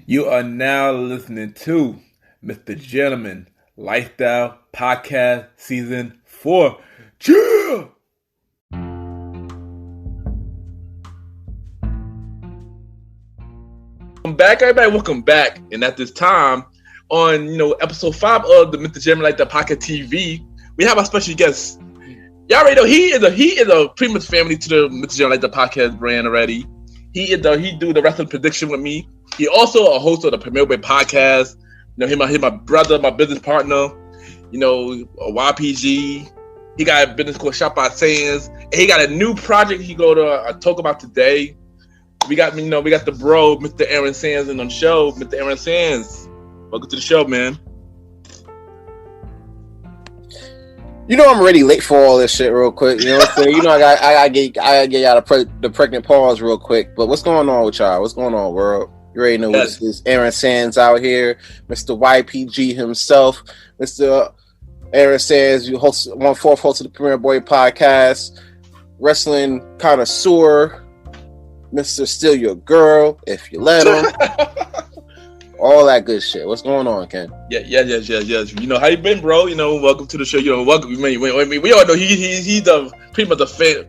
You are now listening to MrGentleman Lifestyle Podcast Season 4. Chill! Welcome back, everybody. Welcome back. And at this time, on episode 5 of the MrGentleman Lifestyle Podcast TV, we have our special guest. Y'all already know he is a pretty much family to the MrGentleman Lifestyle Podcast brand already. He do the wrestling prediction with me. He also a host of the Premier Way podcast. He my brother, my business partner. A YPG. He got a business called Shop by Sands, and he got a new project he go to talk about today. We got the bro, Mr. Aaron Sands, on the show. Mr. Aaron Sands, welcome to the show, man. I'm already late for all this shit real quick. You know what I'm saying? I get out of the pregnant pause real quick. But what's going on with y'all? What's going on, world? You already know this is Aaron Sands out here, Mr. YPG himself, Mr. Aaron Sands, you host 1/4 host of the Premier Boy podcast, wrestling connoisseur, Mr. Still Your Girl, if you let him. All that good shit. What's going on, Ken? Yes. How you been, bro? Welcome to the show. Welcome. We all know he's pretty much a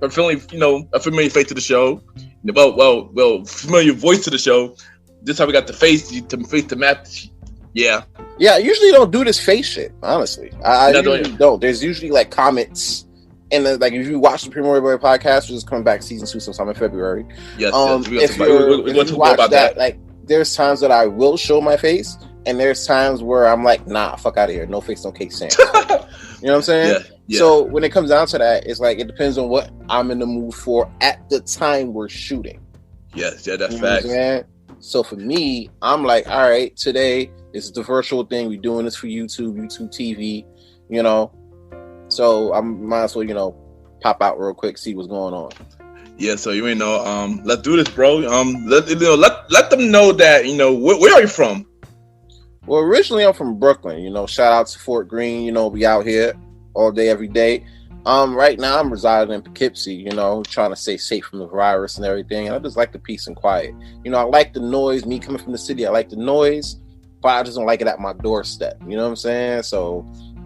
familiar face to the show. Well, familiar voice to the show. This time we got the face to match. Yeah. Yeah, I usually don't do this face shit, honestly. I usually don't. There's usually like comments. And if you watch the Premier Boy podcast, which is coming back season 2 sometime in February. Yes. If you watch that, like, there's times that I will show my face, and there's times where I'm like, nah, fuck out of here. No face, no case, Sam. You know what I'm saying? Yeah. So when it comes down to that, it's like it depends on what I'm in the mood for at the time we're shooting. Yes, that's facts. So for me, I'm like, all right, today is the virtual thing. We're doing this for YouTube TV, So I might as well, pop out real quick, see what's going on. Yeah, so let's do this, bro. Let them know that where are you from? Well, originally I'm from Brooklyn. Shout out to Fort Greene. We out here all day, every day. Right now I'm residing in Poughkeepsie. Trying to stay safe from the virus and everything. And I just like the peace and quiet. I like the noise. Me coming from the city, I like the noise, but I just don't like it at my doorstep. You know what I'm saying? So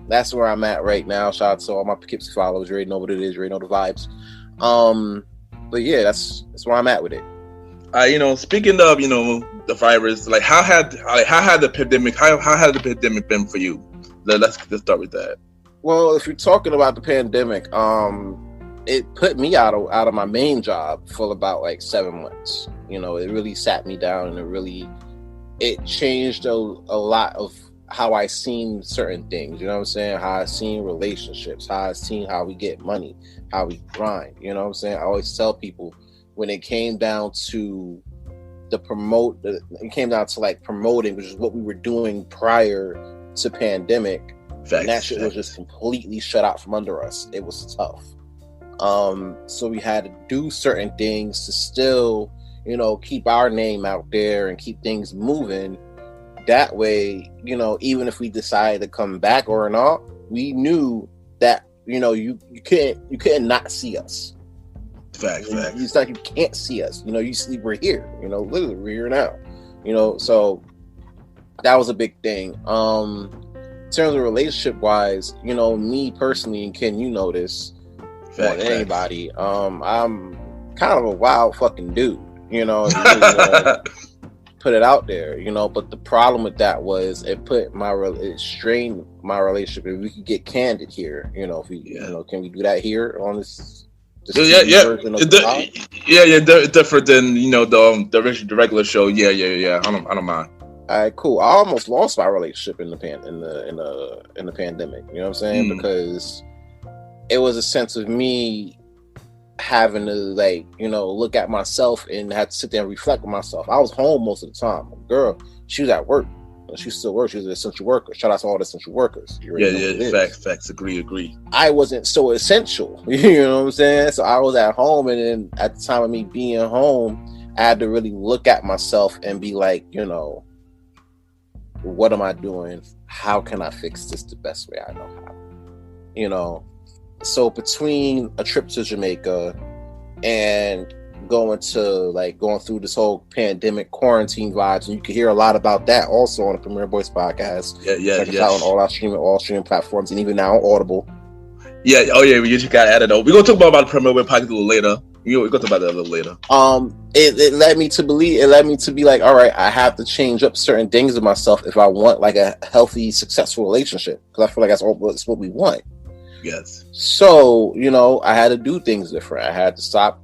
that's where I'm at right now. Shout out to all my Poughkeepsie followers. You already know what it is. You already know the vibes. But yeah, that's where I'm at with it. Speaking of the virus, like how had the pandemic been for you? Let's start with that. Well, if you're talking about the pandemic, it put me out of my main job for about like 7 months. It really sat me down, and it changed a lot of how I seen certain things. You know what I'm saying? How I seen relationships, how I seen how we get money, how we grind. You know what I'm saying? I always tell people when it came down to promoting, which is what we were doing prior to pandemic. And that shit was just completely shut out from under us. It was tough. So we had to do certain things to still, keep our name out there and keep things moving. That way, even if we decided to come back or not, we knew that, you couldn't not see us. Facts. It's like you can't see us. You sleep, we're here. Literally, we're here now. So that was a big thing. In terms of relationship wise, me personally, and Ken, this more than anybody. I'm kind of a wild fucking dude. Put it out there, but the problem with that was it strained my relationship. If we could get candid here, can we do that here on this version of the different than the regular show. Yeah. I don't mind. All right, cool. I almost lost my relationship in the pandemic. You know what I'm saying? Because it was a sense of me having to look at myself and have to sit there and reflect on myself. I was home most of the time. My girl, she was at work. She still works. She was an essential worker. Shout out to all the essential workers. Facts. Agree. I wasn't so essential. You know what I'm saying? So I was at home, and then at the time of me being home, I had to really look at myself and be like, what am I doing? How can I fix this the best way I know how? So between a trip to Jamaica and going through this whole pandemic quarantine vibes, and you can hear a lot about that also on the Premier Boys podcast. Check us out on all streaming platforms, and even now on Audible. Yeah, we just got added over. We're gonna talk about the Premier Boys podcast a little later. We're gonna talk about that a little later. It led me to be like, all right, I have to change up certain things of myself if I want like a healthy, successful relationship, because I feel like that's what we want. Yes. So, I had to do things different. I had to stop,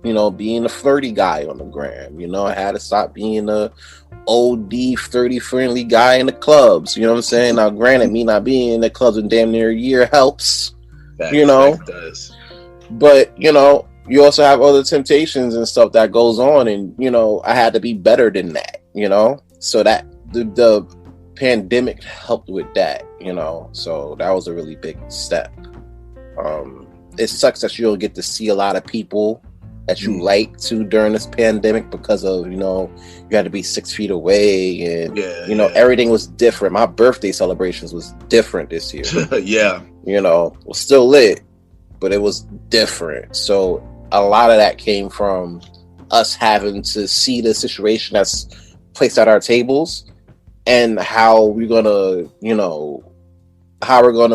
being a flirty guy on the gram. I had to stop being a OD flirty friendly guy in the clubs. You know what I'm saying? Now, granted, me not being in the clubs in damn near a year helps. That does. But, you also have other temptations and stuff that goes on, and I had to be better than that. So that the pandemic helped with that. So that was a really big step. It sucks that you don't get to see a lot of people that you like to during this pandemic because of you had to be 6 feet away, and everything was different. My birthday celebrations was different this year. Was still lit, but it was different. So a lot of that came from us having to see the situation that's placed at our tables and how we're gonna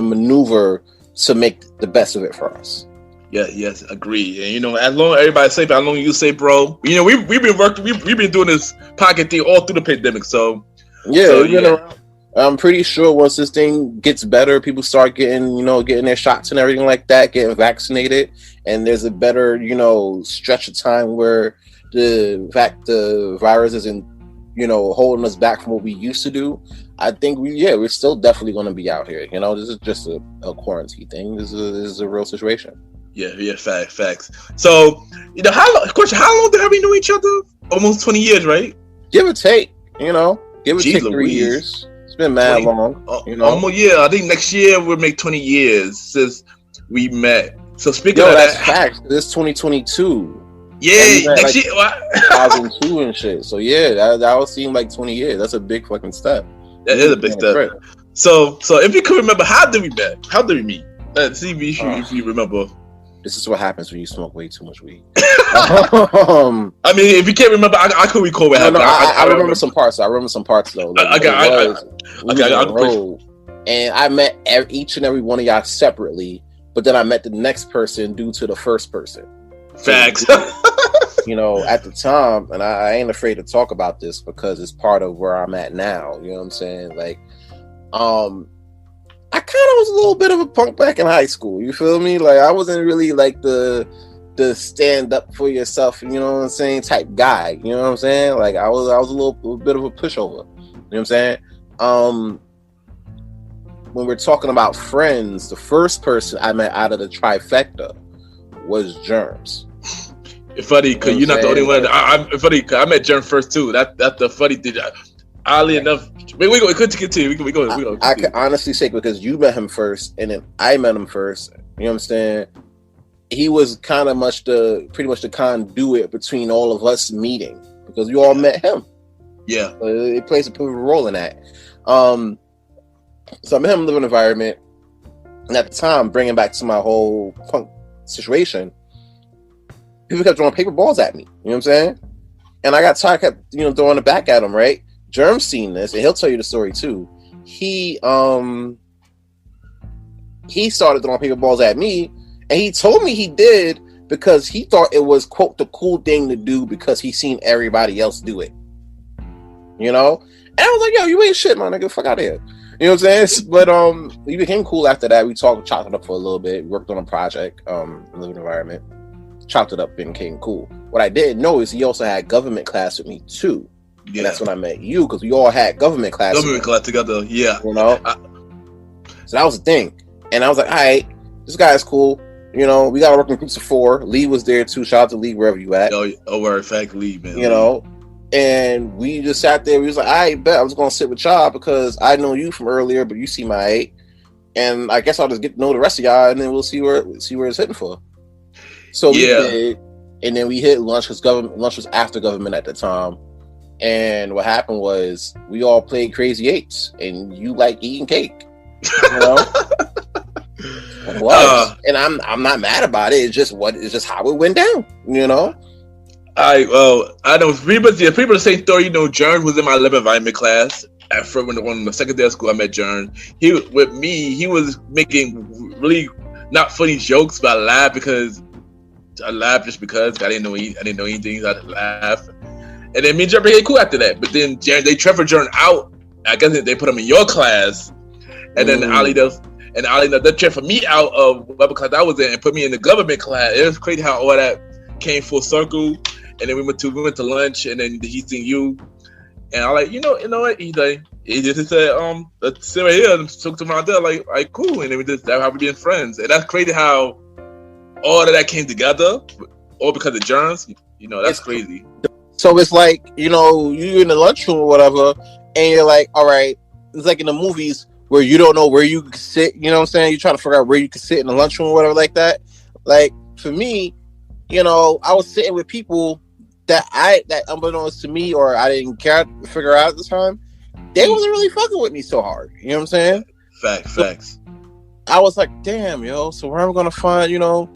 maneuver to make the best of it for us. Yeah, yes, agree. And as long as everybody's safe, as long as you say, bro. We've been working, we've been doing this pocket thing all through the pandemic. So we've been around. I'm pretty sure once this thing gets better, people start getting their shots and everything like that, getting vaccinated, and there's a better, stretch of time where the virus isn't, holding us back from what we used to do. I think we're still definitely going to be out here. This is just a quarantine thing. This is a real situation. Yeah, facts. So, how long have we known each other? Almost 20 years, right? Give or take, give or take 3 years. It's been mad long. Almost, I think next year we'll make 20 years since we met. So speaking of that's that, facts. It's 2022. Yeah, next year. 2002 and shit. So that would seem like 20 years. That's a big fucking step. That is a big step. Right. So if you could remember, how did we meet? Let's see if you remember. This is what happens when you smoke way too much weed. I mean, if you can't remember, I could recall what happened. I remember some parts. I remember some parts though. Like, and I met each and every one of y'all separately, but then I met the next person due to the first person. Facts. At the time, and I ain't afraid to talk about this because it's part of where I'm at now. You know what I'm saying? Like, I kind of was a little bit of a punk back in high school. You feel me? Like, I wasn't really like the stand up for yourself, you know what I'm saying, type guy. You know what I'm saying? Like, I was a little bit of a pushover. You know what I'm saying? When we're talking about friends, the first person I met out of the trifecta was Germs. It's funny because you're not the only one. It's funny because I met Germ first too. That's the funny thing. Oddly enough, we go continue. We go. I can honestly say because you met him first, and then I met him first. You know what I'm saying? He was pretty much the conduit between all of us meeting because you all met him. Yeah, it plays a pivotal role in that. So I met him in the living environment, and at the time, bringing back to my whole punk situation, people kept throwing paper balls at me. You know what I'm saying? And I got tired, kept throwing it back at him. Right? Germ's seen this, and he'll tell you the story too. He started throwing paper balls at me, and he told me he did because he thought it was, quote, the cool thing to do because he seen everybody else do it. And I was like, yo, you ain't shit, my nigga. Fuck out of here. You know what I'm saying? But we became cool after that. We chopped it up for a little bit. We worked on a project, living environment. Chopped it up and became cool. What I didn't know is he also had government class with me too. Yeah. And that's when I met you, because we all had government class. Government class together, yeah. So that was the thing. And I was like, all right, this guy's cool. We got to work in groups of 4. Lee was there too. Shout out to Lee, wherever you at. Oh, word, fact, Lee, man. And we just sat there. We was like, all right, bet I was going to sit with y'all because I know you from earlier, but you see my 8. And I guess I'll just get to know the rest of y'all, and then we'll see where it's hitting for. So we did, and then we hit lunch because lunch was after government at the time. And what happened was we all played Crazy 8s, and you like eating cake. It was, and I'm not mad about it. It's just how it went down. I know people the same story. You know, Jern was in my lab environment class. At first, when on the second day of school, I met Jern. He with me. He was making really not funny jokes, but I laughed just because I didn't know anything. So I laughed, and then me and Jern became cool after that. But then they transferred Jern out. I guess they put him in your class, and then Ali they transferred me out of whatever class I was in and put me in the government class. It was crazy how all that came full circle. And then we went to lunch, and then he seen you, and I'm like, you know what? He just said, let's sit right here and talk to my dad, like cool, and then that's how we being friends, and that's crazy how all of that came together, all because of germs. You know, that's crazy. So it's like, you know, you're in the lunchroom or whatever, and you're like, all right, it's like in the movies where you don't know where you can sit. You know what I'm saying? You're trying to figure out where you can sit in the lunchroom or whatever like that. Like for me, you know, I was sitting with people that unbeknownst to me, or I didn't care to figure out at the time, they wasn't really fucking with me so hard. You know what I'm saying? Facts. I was like, damn, yo, so where am I gonna find, you know,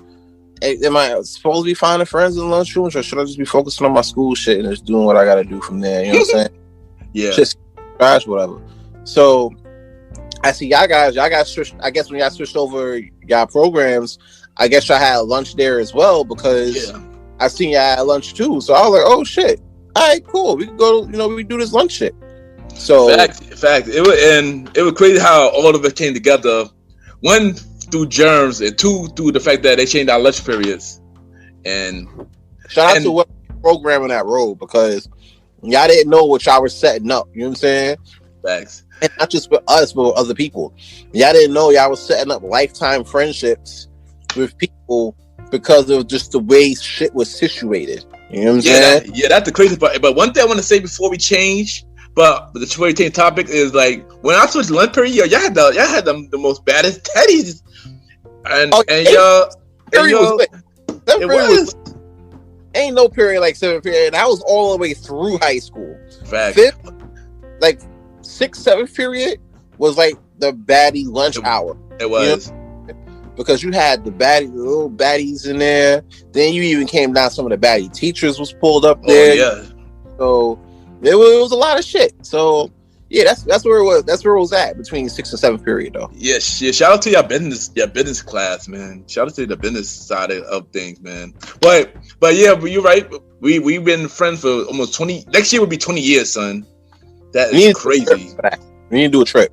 am I supposed to be finding friends in the lunchroom, or should I just be focusing on my school shit and just doing what I gotta do from there? You know what I'm saying? Yeah. Just trash, whatever. So I see y'all got switched. I guess when y'all switched over y'all programs, I guess y'all had lunch there as well, because I seen y'all at lunch too. So I was like, oh shit, all right, cool, we can go, you know, we do this lunch shit. So fact, it was crazy how all of it came together. One, through germs, and two, through the fact that they changed our lunch periods. And shout out to what programming that role, because y'all didn't know what y'all were setting up. You know what I'm saying? Facts. And not just with us, but with other people. Y'all didn't know y'all was setting up lifetime friendships with people because of just the way shit was situated. You know what I'm saying? That's the crazy part. But one thing I want to say before we change, but the change topic is like when I switched lunch period, y'all had the most baddest teddies, ain't no period like 7th period. That was all the way through high school. Fact. 5th, like 6th, 7th period was like the baddie lunch hour. It was. You know? Because you had the little baddies in there. Then you even came down. Some of the baddie teachers was pulled up there. Oh, yeah. So it was a lot of shit. So yeah, that's where it was. That's where it was at between 6th and 7th period, though. Yeah. Shout out to your business class, man. Shout out to the business side of things, man. But yeah, but you're right. We've been friends for almost 20. Next year will be 20 years, son. That is crazy. We need to do a trip.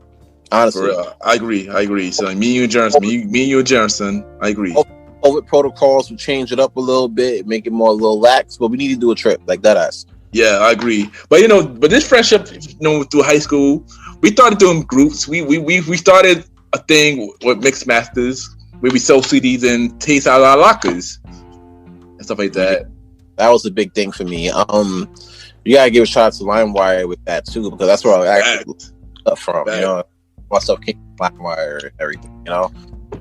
Honestly, I agree. So me and you and Johnson, I agree. COVID protocols will change it up a little bit, make it more a little lax, but we need to do a trip like that ass. Yeah, I agree. But but this friendship, through high school, we started doing groups. We started a thing with Mixed Masters where we sell CDs and taste out our lockers and stuff like that. That was a big thing for me. You gotta give a shout out to LimeWire with that too, because that's where I actually stuff from. You know, my stuff came from LimeWire and everything. You know,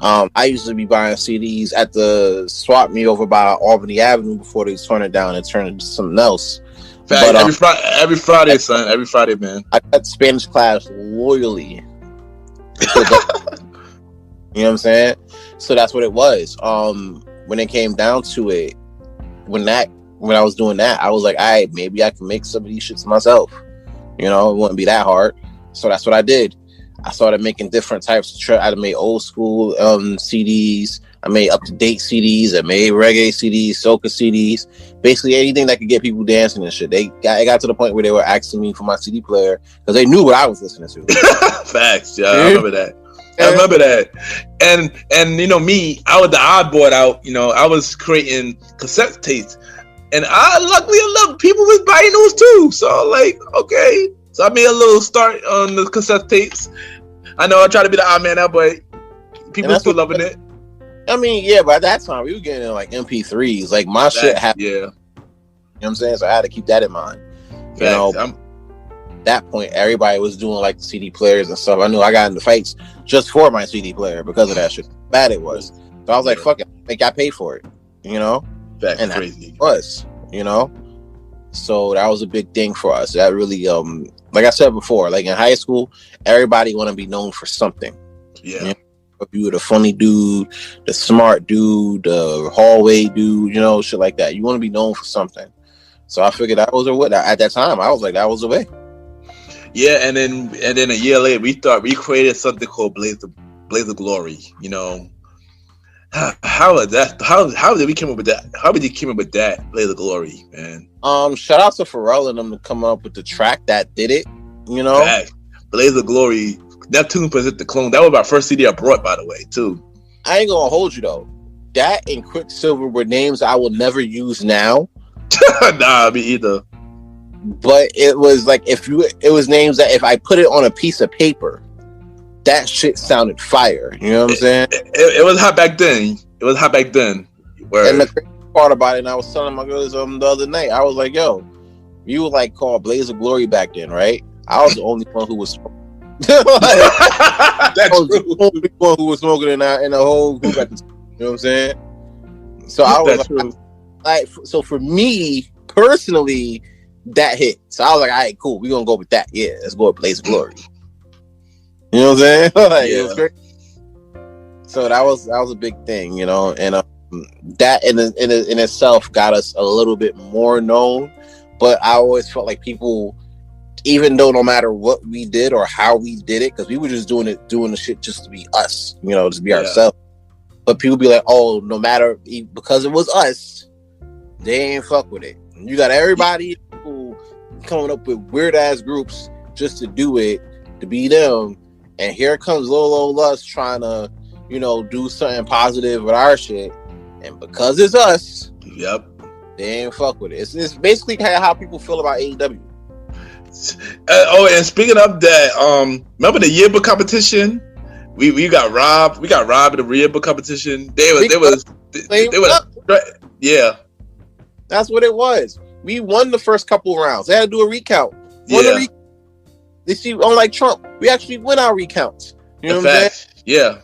I used to be buying CDs at the swap meet over by Albany Avenue before they turned it down and turned it into something else. But every Friday, son. Every Friday, man. I cut Spanish class loyally. You know what I'm saying? So that's what it was. When it came down to it, when I was doing that, I was like, all right, maybe I can make some of these shits myself. You know, it wouldn't be that hard. So that's what I did. I started making different types of tracks. I made old school CDs. I made up-to-date CDs. I made reggae CDs, soca CDs. Basically anything that could get people dancing and shit. It got to the point where they were asking me for my CD player because they knew what I was listening to. Facts, yeah, I remember that. I remember that. And me, I was the oddboard out. I was creating cassette tapes. And luckily enough, people was buying those too. So okay. So I made a little start on the cassette tapes. I know I try to be the odd man out, but people still loving it. I mean, yeah, by that time we were getting MP3s. Like my shit happened. Yeah. You know what I'm saying? So I had to keep that in mind. At that point, everybody was doing the CD players and stuff. I knew I got into fights just for my CD player because of that shit. How bad it was. So I was like, fuck it. I think I paid for it. That's and crazy. It was, So that was a big thing for us. That really, like I said before, in high school, everybody want to be known for something. Yeah. If you were the funny dude, the smart dude, the hallway dude, shit like that. You want to be known for something. So I figured that was a what at that time. I was like, that was the way. Yeah, and then a year later, we created something called Blaze of Glory. You know, how did we come up with that? How did you come up with that Blaze of Glory, man? Shout out to Pharrell and them to come up with the track that did it. You know, Fact. Blaze of Glory. Neptune present the clone. That was my first CD I brought, by the way, too. I ain't gonna hold you though. That and Quicksilver were names I will never use now. Nah, me either. But it was like it was names that if I put it on a piece of paper, that shit sounded fire. You know what I'm saying? It was hot back then. It was hot back then. And the crazy part about it, and I was telling my girls the other night, I was like, "Yo, you were like called Blaze of Glory back then, right?" I was the only one who was. That's the only one who was smoking in the whole group at the time. You know what I'm saying? So I was like, so for me personally, that hit. So I was like, all right, cool. We're gonna go with that. Yeah, let's go with Blaze of Glory. You know what I'm saying? Like, it was great. So that was a big thing, you know, and that in itself got us a little bit more known. But I always felt like people, even though no matter what we did or how we did it, because we were just doing the shit just to be us, you know, just be ourselves. But people be like, oh, no matter, because it was us, they ain't fuck with it. You got everybody who coming up with weird ass groups just to do it, to be them, and here comes little old us trying to, you know, do something positive with our shit, and because it's us, they ain't fuck with it. It's basically kind of how people feel about AEW. And speaking of that, remember the yearbook competition? We got robbed. We got robbed in the yearbook competition. They was yeah. That's what it was. We won the first couple rounds. They had to do a recount. They see, unlike Trump, we actually win our recounts. You know what I'm saying? Yeah.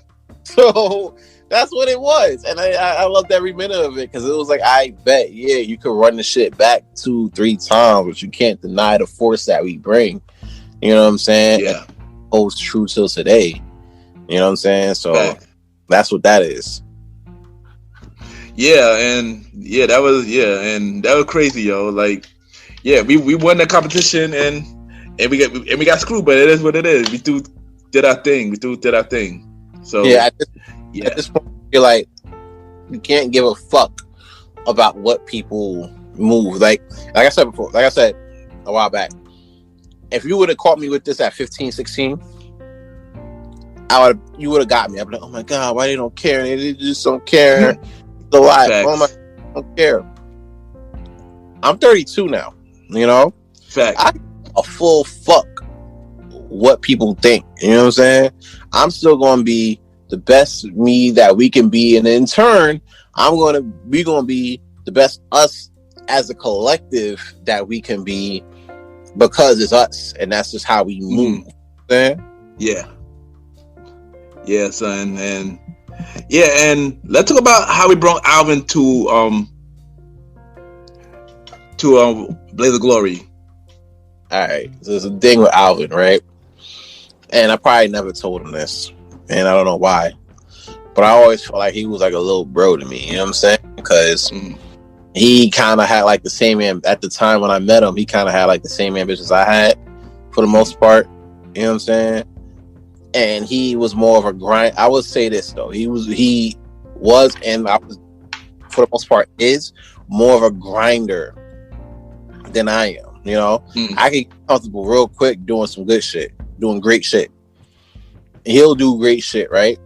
So that's what it was, and I loved every minute of it because it was like, I bet, yeah, you could run the shit back 2-3 times, but you can't deny the force that we bring. You know what I'm saying? Yeah. It holds true till today. You know what I'm saying? So that's what that is. That was crazy, yo. Like, yeah, we won that competition and we got screwed, but it is what it is. We did our thing. So at this point, you're like, you can't give a fuck about what people move. Like I said before, like I said a while back, if you would have caught me with this at 15, 16, you would have got me. I'd be like, oh my god, why they don't care? They just don't care. The life. Oh my, I don't care. I'm 32 now. You know, I give a full fuck what people think. You know what I'm saying? I'm still going to be the best me that we can be, and in turn, we're going to be the best us as a collective that we can be, because it's us, and that's just how we move. Yeah, son, and let's talk about how we brought Alvin to Blaze of Glory. All right, so there's a thing with Alvin, right? And I probably never told him this, and I don't know why, but I always felt like he was like a little bro to me. You know what I'm saying? Because he kind of had like the same at the time when I met him. He kind of had like the same ambitions I had, for the most part. You know what I'm saying? And he was more of a grind. I would say this though, he was, and I was, for the most part, is more of a grinder than I am. You know, I can get comfortable real quick doing some good shit, doing great shit. He'll do great shit, right?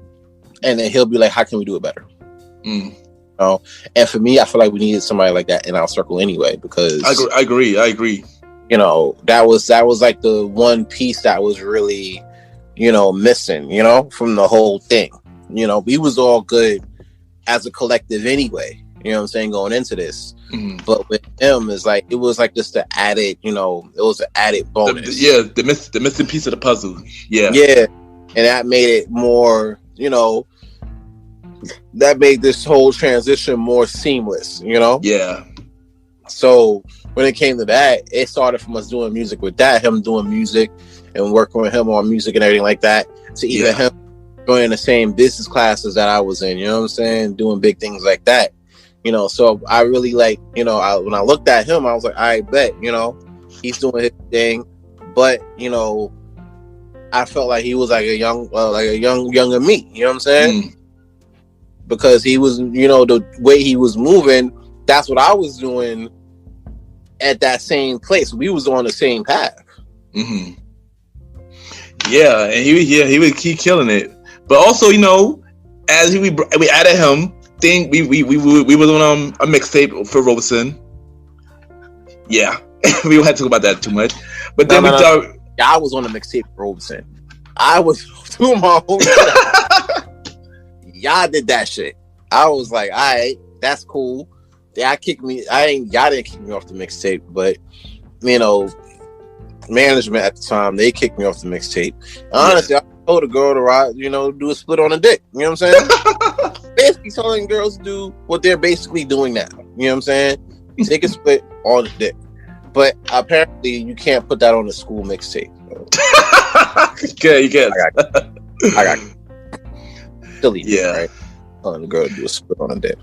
And then he'll be like, how can we do it better? You know? And for me, I feel like we needed somebody like that in our circle anyway, because I agree. You know, that was like the one piece that was really, you know, missing, you know, from the whole thing. You know, we was all good as a collective anyway, you know what I'm saying, going into this. But with him, it's like, it was like just the added, you know, it was an added bonus. The missing piece of the puzzle. Yeah. And that made it more, you know, that made this whole transition more seamless, you know? Yeah. So when it came to that, it started from us doing music with that, him doing music and working with him on music and everything like that, to even him joining the same business classes that I was in, you know what I'm saying? Doing big things like that. You know, so I really like, you know, when I looked at him, I was like, I bet, you know, he's doing his thing, but you know, I felt like he was like a younger me. You know what I'm saying? Because he was, you know, the way he was moving, that's what I was doing at that same place. We was on the same path. Mm-hmm. Yeah, and he would keep killing it. But also, you know, as we added him, we was on a mixtape for Robeson. Yeah, we don't have to talk about that too much. But then thought, I was on the mixtape for Robeson. I was doing my own. Y'all did that shit. I was like, all right, that's cool. Y'all didn't kick me off the mixtape, but you know, management at the time, they kicked me off the mixtape. Honestly, I told a girl to ride, you know, do a split on a dick. You know what I'm saying? Basically telling girls to do what they're basically doing now. You know what I'm saying? You take a split on the dick. But apparently you can't put that on the school mixtape. Okay, you can. I got deleted, right? Telling the girl to do a split on a dick.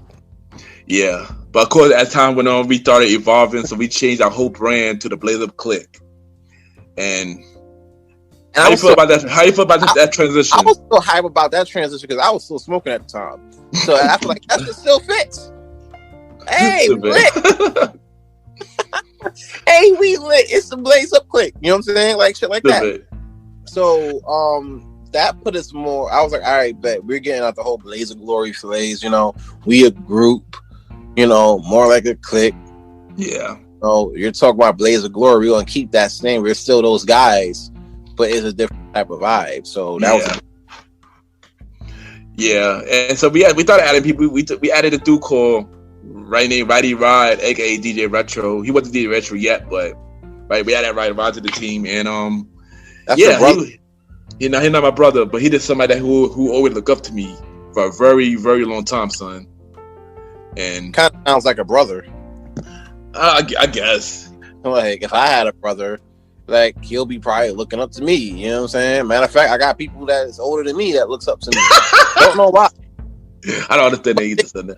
Yeah. But of course, as time went on, we started evolving, so we changed our whole brand to the Blaze Up Click. And how you feel about that? How you feel about that transition? I was so hype about that transition because I was still smoking at the time. So I feel like that shit still fits. Hey, we lit. Hey, we lit. It's the Blaze Up Click. You know what I'm saying? Like shit like that. So that put us more. I was like, all right, bet we're getting out the whole Blaze of Glory phase. You know, we a group. You know, more like a clique. Yeah. So you're talking about Blaze of Glory. We're gonna keep that name. We're still those guys, but it's a different type of vibe. So that was. Yeah, and so we started adding people. We added a dude called Righty Rod, aka DJ Retro. He wasn't DJ Retro yet, but we added Righty Rod to the team, and that's your brother. He's not my brother, but he did somebody who always looked up to me for a very, very long time, son. And kind of sounds like a brother. I guess. Like if I had a brother, like he'll be probably looking up to me. You know what I'm saying? Matter of fact, I got people that is older than me that looks up to me. Don't know why. I don't understand that either, son.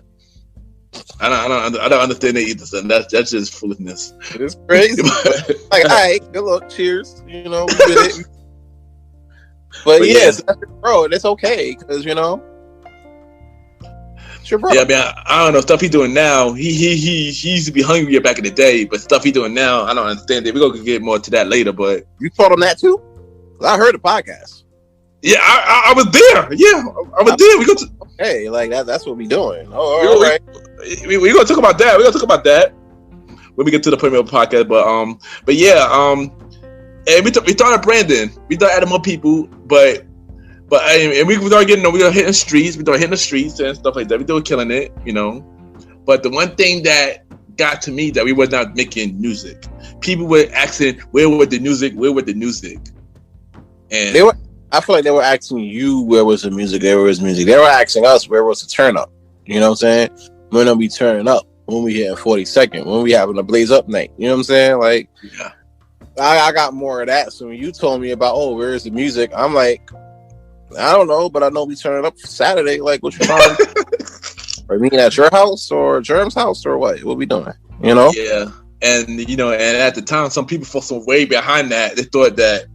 I don't understand that either, son. That's just foolishness. It's crazy. Like, all right, good luck. Cheers. You know, we did it. But yes, bro, it's okay because you know. Sure, bro. Yeah, I mean, I don't know stuff he's doing now. He used to be hungrier back in the day, but stuff he's doing now, I don't understand it. We're gonna get more to that later. But you taught him that too? I heard the podcast. Yeah, I was there. Yeah, I was there. We go to hey, like that's what we doing. Oh, all right. We're gonna talk about that. We're gonna talk about that when we get to the premiere podcast. But yeah, and we started branding. We started adding more people, but we started getting, we were hitting streets. We started hitting the streets and stuff like that. We were killing it, you know. But the one thing that got to me that we were not making music. People were asking, "Where was the music? Where was the music?" And I feel like they were asking you, "Where was the music? Where was music?" They were asking us, "Where was the turn up?" You know what I'm saying? When are we turning up? When we hitting 42nd? When we having a blaze up night? You know what I'm saying? Like, yeah. I got more of that. So when you told me about, where is the music? I'm like, I don't know, but I know we turning up for Saturday. Like, what you trying? Are we meeting at your house or Germ's house or what? What we doing? You know? Yeah. And you know, and at the time, some people felt some way behind that. They thought that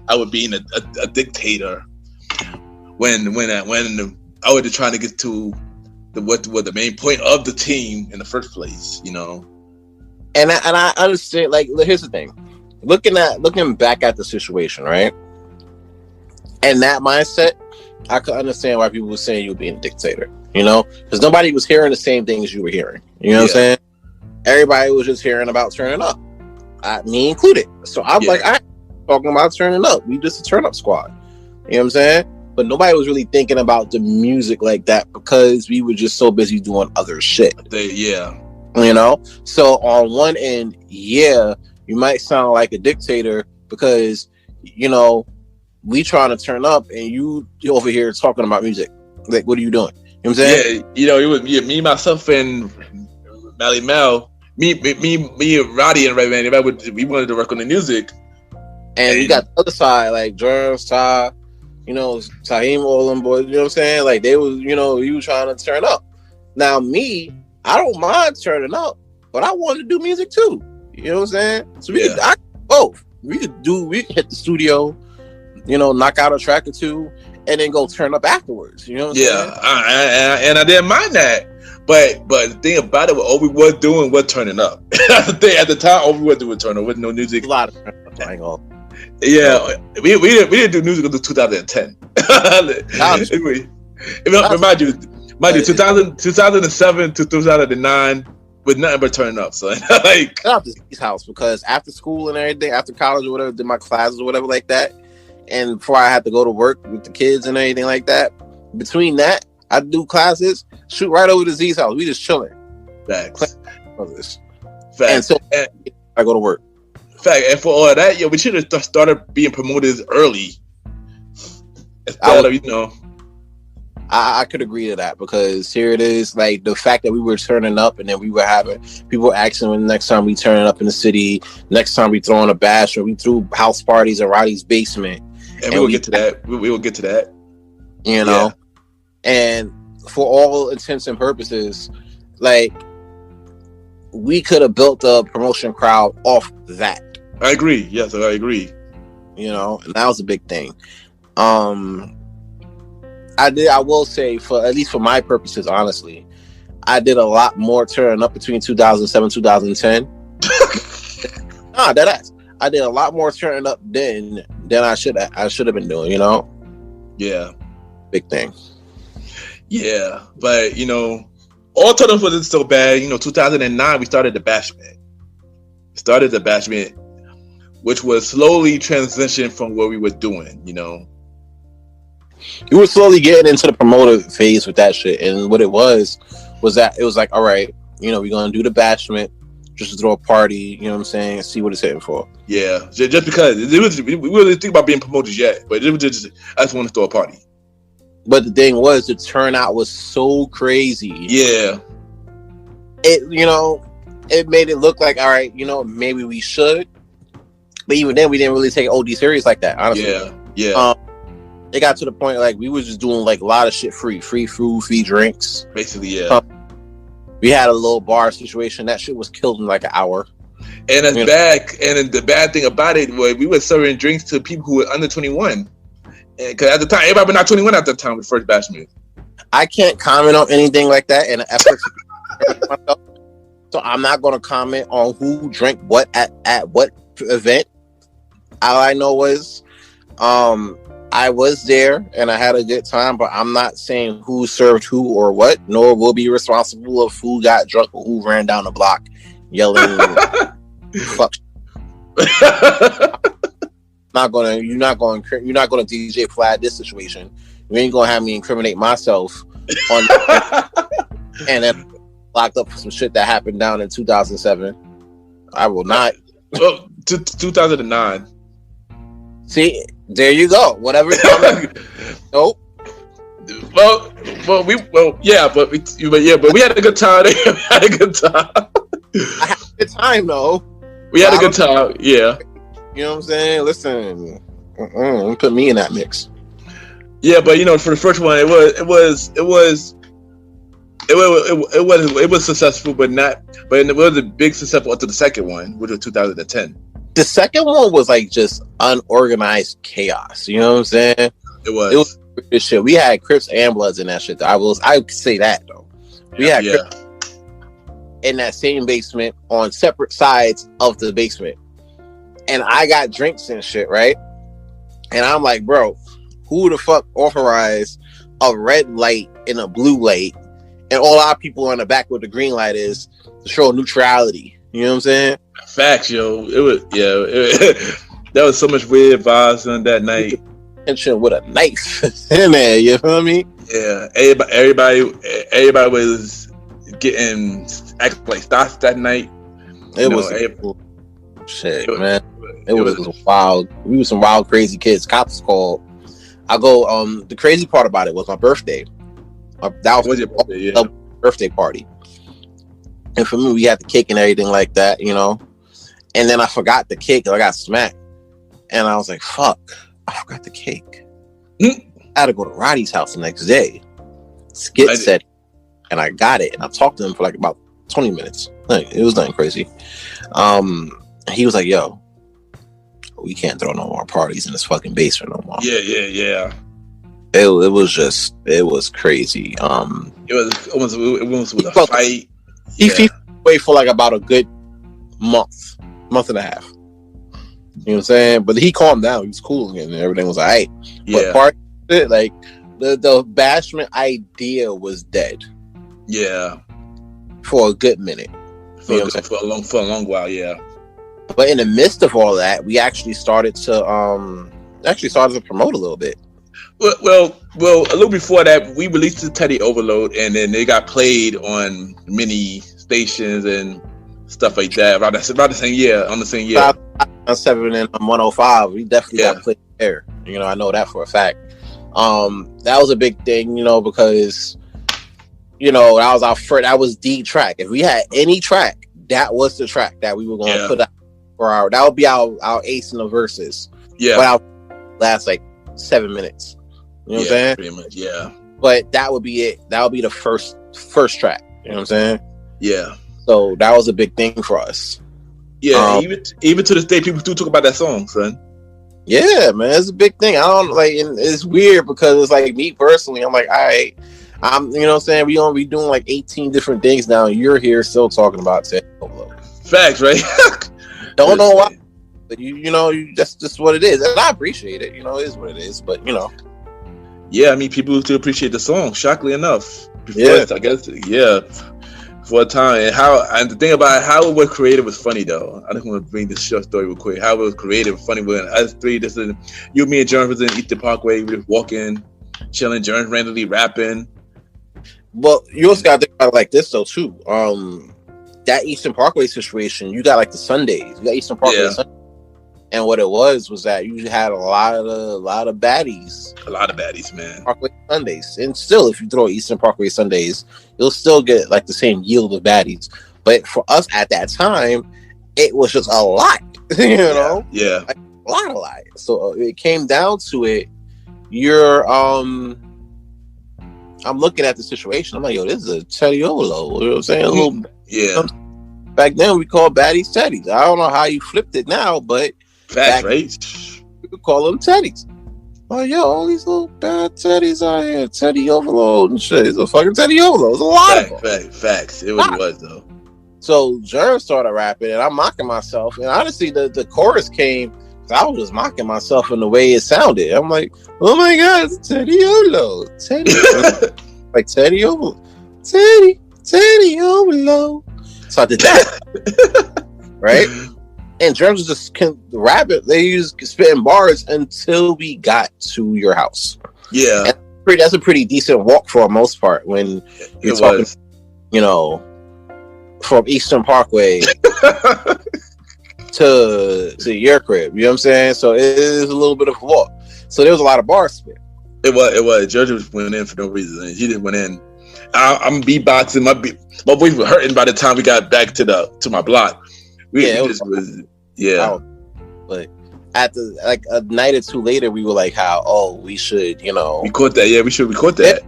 I was being a dictator when I was just trying to get to what the main point of the team in the first place. You know. And I understand. Like, here's the thing. Looking back at the situation, right? And that mindset, I could understand why people were saying you were being a dictator, you know? Because nobody was hearing the same things you were hearing. You know what I'm saying? Everybody was just hearing about turning up. Me included. So I'm like, I'm talking about turning up. We just a turn up squad. You know what I'm saying? But nobody was really thinking about the music like that because we were just so busy doing other shit. You know? So on one end, you might sound like a dictator because, you know, we trying to turn up and you over here talking about music. Like, what are you doing? You know what I'm saying? Yeah, you know, it was me, myself, and Mally Mel. Me, Roddy, and Redman. We wanted to work on the music. And you got the other side, like Germs, Ty, you know, Taheem, all them boys. You know what I'm saying? Like, they was, you know, you trying to turn up. Now, me, I don't mind turning up, but I want to do music too. You know what I'm saying? So we could both. We could hit the studio, knock out a track or two, and then go turn up afterwards. You know what I'm saying? And I didn't mind that. But the thing about it, all we were doing was turning up. That's the thing. At the time, all we were doing was turning up with no music. A lot of turning up. I ain't gonna. Yeah, we didn't do music until 2010. Mind you, 2007 to 2009 with nothing but turning up. So like, out to Z's house, because after school and everything, after college or whatever, did my classes or whatever like that, and before I had to go to work with the kids and everything like that. Between that, I do classes, shoot right over to Z's house. We just chilling. Facts. Facts. And so I go to work. Fact, and for all of that, we should have started being promoters early. Instead of, I could agree to that, because here it is, like the fact that we were turning up, and then we were having people asking when the next time we turning up in the city, next time we throwing a bash, or we threw house parties in Roddy's basement. And we will get to that. We will get to that. And for all intents and purposes, like, we could have built a promotion crowd off that. I agree. Yes, I agree. And that was a big thing. I will say, at least for my purposes, honestly, I did a lot more turning up between 2007 and 2010. Deadass. I did a lot more turning up then than I should have been doing, Yeah. Big thing. Yeah. But, all turn up wasn't so bad. 2009, we started the Bashment. Which was slowly transitioned from what we were doing, You were slowly getting into the promoter phase with that shit. And what it was that it was like, all right, we're going to do the Bashment just to throw a party, you know what I'm saying, and see what it's hitting for. Yeah, just because we really think about being promoters yet, but it was just, I just want to throw a party. But the thing was, the turnout was so crazy. Yeah. It made it look like, all right, maybe we should. But even then, we didn't really take OD serious like that, honestly. Yeah. It got to the point, like, we was just doing, like, a lot of shit free food, free drinks. Basically, yeah. We had a little bar situation. That shit was killed in, like, an hour. And that's bad. And the bad thing about it was we were serving drinks to people who were under 21. Because at the time, everybody was not 21 at the time with first Bashment. I can't comment on anything like that in an effort to myself. So I'm not going to comment on who drank what at what event. All I know was I was there and I had a good time, but I'm not saying who served who or what, nor will be responsible of who got drunk or who ran down the block yelling fuck. You're not gonna DJ Flat this situation. You ain't gonna have me incriminate myself on and then locked up for some shit that happened down in 2007. I will not. Well, 2009. See, there you go. Whatever. Nope. But we had a good time. We had a good time. I had a good time though. We had a good time. Yeah. You know what I'm saying? Listen, put me in that mix. Yeah, but for the first one, it was successful, but it was a big successful after the second one, which was 2010. The second one was like just unorganized chaos. You know what I'm saying? It was shit. We had Crips and Bloods in that shit. Though. I could say that though. We had Crips in that same basement on separate sides of the basement, and I got drinks and shit, right? And I'm like, bro, who the fuck authorized a red light and a blue light, and all our people on the back where the green light is to show neutrality? You know what I'm saying? Facts, yo. It was that was so much weird vibes on that night. Attention with a knife in there, you feel me? Yeah, everybody was getting acting like stocks that night. It was man. It was wild. We were some wild, crazy kids. Cops called. I go. The crazy part about it was my birthday. That was your birthday, birthday party. And for me, we had the cake and everything like that, And then I forgot the cake and I got smacked. And I was like, fuck, I forgot the cake. I had to go to Roddy's house the next day. Skit said, and I got it, and I talked to him for like about 20 minutes. Like, it was nothing crazy. He was like, "Yo, we can't throw no more parties in this fucking basement no more." Yeah. It was crazy. It was with a fight. He waited for like about a good month and a half. You know what I'm saying? But he calmed down. He was cool again, and everything was alright. Yeah. But part of it, like the bashment idea was dead. Yeah. For a good minute. For a long while. Yeah. But in the midst of all that, we actually started to promote a little bit. Well, a little before that, we released the Teddy Overload, and then they got played on many stations and stuff like that. About the same year, on the same year. 7 and 105, we definitely got played there. You know, I know that for a fact. That was a big thing, you know, because you know that was the track. If we had any track, that was the track that we were going to put out for that would be our ace in the verses. Yeah, but our last like 7 minutes. You know what I'm saying? Pretty much, yeah. But that would be it. That would be the first track. You know what I'm saying? Yeah. So that was a big thing for us. Yeah, even to this day, people do talk about that song, son. Yeah, man, it's a big thing. I don't like, and it's weird because it's like me personally. I'm like, all right, you know what I'm saying? We gonna be doing like 18 different things now. And you're here still talking about Teddy Overload. Facts, right? Don't know why, but you know, that's just what it is, and I appreciate it. You know, it is what it is. But you know, yeah, I mean, people still appreciate the song. Shockingly enough, I guess, for a time. And the thing about how it was created was funny though. I just want to bring this short story real quick. How it was created was funny when us three, you, me, and Jerm was in Eastern Parkway. We were walking, chilling. Jerm randomly rapping. Well, you also got to think about it like this though too. That Eastern Parkway situation, you got like the Sundays. You got Eastern Parkway Sundays. And what it was that you had a lot of baddies. A lot of baddies, man. Parkway Sundays. And still, if you throw Eastern Parkway Sundays, you'll still get like the same yield of baddies. But for us at that time, it was just a lot. You know? Yeah. Like, a lot. So it came down to it. I'm looking at the situation. I'm like, yo, this is a Teddy Overload. You know what I'm saying? Back then, we called baddies Teddies. I don't know how you flipped it now, but facts, right? We could call them Teddies. Oh, yo, all these little bad Teddies out here. Teddy Overload and shit. It's a fucking Teddy Overload. There's a lot of them. Facts. It really was, though. So, Jerm started rapping, and I'm mocking myself. And honestly, the chorus came, I was just mocking myself in the way it sounded. I'm like, oh my God, it's Teddy Overload. Teddy. Like, Teddy Overload. Teddy Overload. So I did that. Right? And Jerms was just rapping. They used spitting bars until we got to your house. Yeah. And that's a pretty decent walk for the most part when you're talking, you know, from Eastern Parkway to your crib. You know what I'm saying? So it is a little bit of a walk. So there was a lot of bars spit. It was. George just went in for no reason. He just went in. I'm beatboxing. My voice was hurting by the time we got back to my block. But after like a night or two later, we were like, we should, you know, record that. Yeah, we should record that.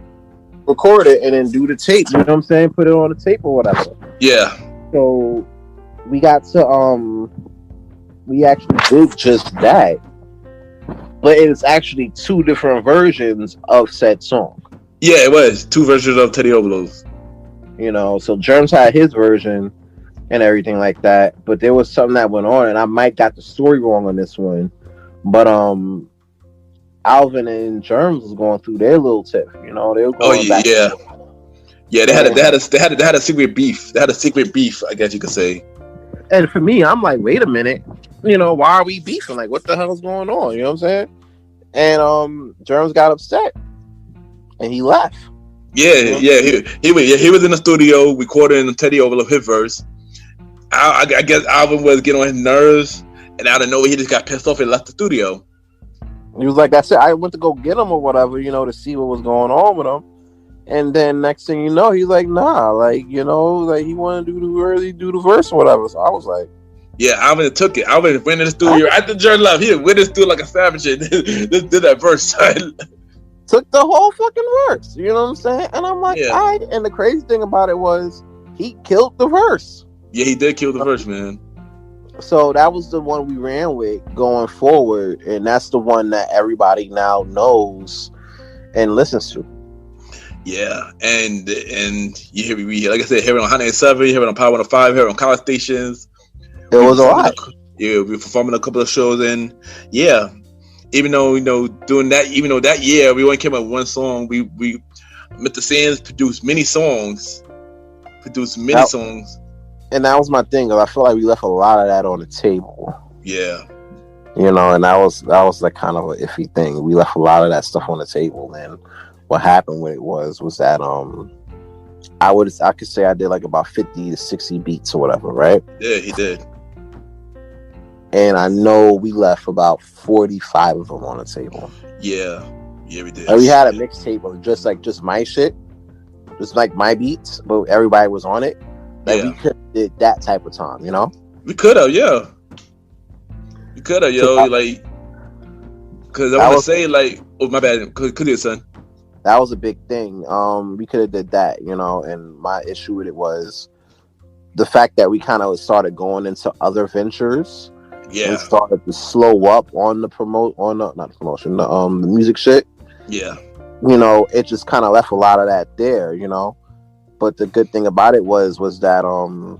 Record it and then do the tape. You know what I'm saying? Put it on the tape or whatever. Yeah. So we got to we actually did just that, but it's actually two different versions of said song. Yeah, it was two versions of Teddy Overload. You know, so Jerms had his version and everything like that, but there was something that went on, and I might got the story wrong on this one, but Alvin and Jerms was going through their little tiff. You know, they were going back. Yeah. They had a secret beef. They had a secret beef, I guess you could say. And for me, I'm like, wait a minute, you know, why are we beefing? Like, what the hell is going on? You know what I'm saying? And Jerms got upset. And he left. Yeah. He was in the studio recording Teddy Overload his verse. I guess Alvin was getting on his nerves, and out of nowhere he just got pissed off and left the studio. He was like, "That's it. I went to go get him or whatever, you know, to see what was going on with him." And then next thing you know, he's like, "Nah, like, you know, like he wanted to do the verse or whatever." So I was like, "Yeah, Alvin took it. Alvin went in the studio after Jerm left. He went in the studio like a savage and did that verse." took the whole fucking verse. You know what I'm saying? And I'm like, Yeah. all right. And the crazy thing about it was he killed the verse. Yeah, he did kill the verse, man. So that was the one we ran with going forward, and that's the one that everybody now knows and listens to. Yeah, and you hear me, like I said, hear it on 107, hear it on Power 105, hear it on college stations. It was a lot. Yeah, we performing a couple of shows, and yeah, even though that year we only came out with one song, we Mr. Sands produced many songs, and that was my thing. I feel like we left a lot of that on the table. Yeah, you know, and that was like kind of an iffy thing. We left a lot of that stuff on the table, and what happened with it was that I could say I did like about 50 to 60 beats or whatever, right? Yeah, he did. And I know we left about 45 of them on the table. Yeah, we did. And we had a mixtape of just my shit, just like my beats, but everybody was on it. Like we could have did that type of time, you know? We could have, yeah. We could have, yo, like, because I want to say, like, oh, my bad, could you, son? That was a big thing. We could have did that, you know, and my issue with it was the fact that we kind of started going into other ventures. Yeah. And started to slow up on the music shit. Yeah. You know, it just kind of left a lot of that there, you know. But the good thing about it was that how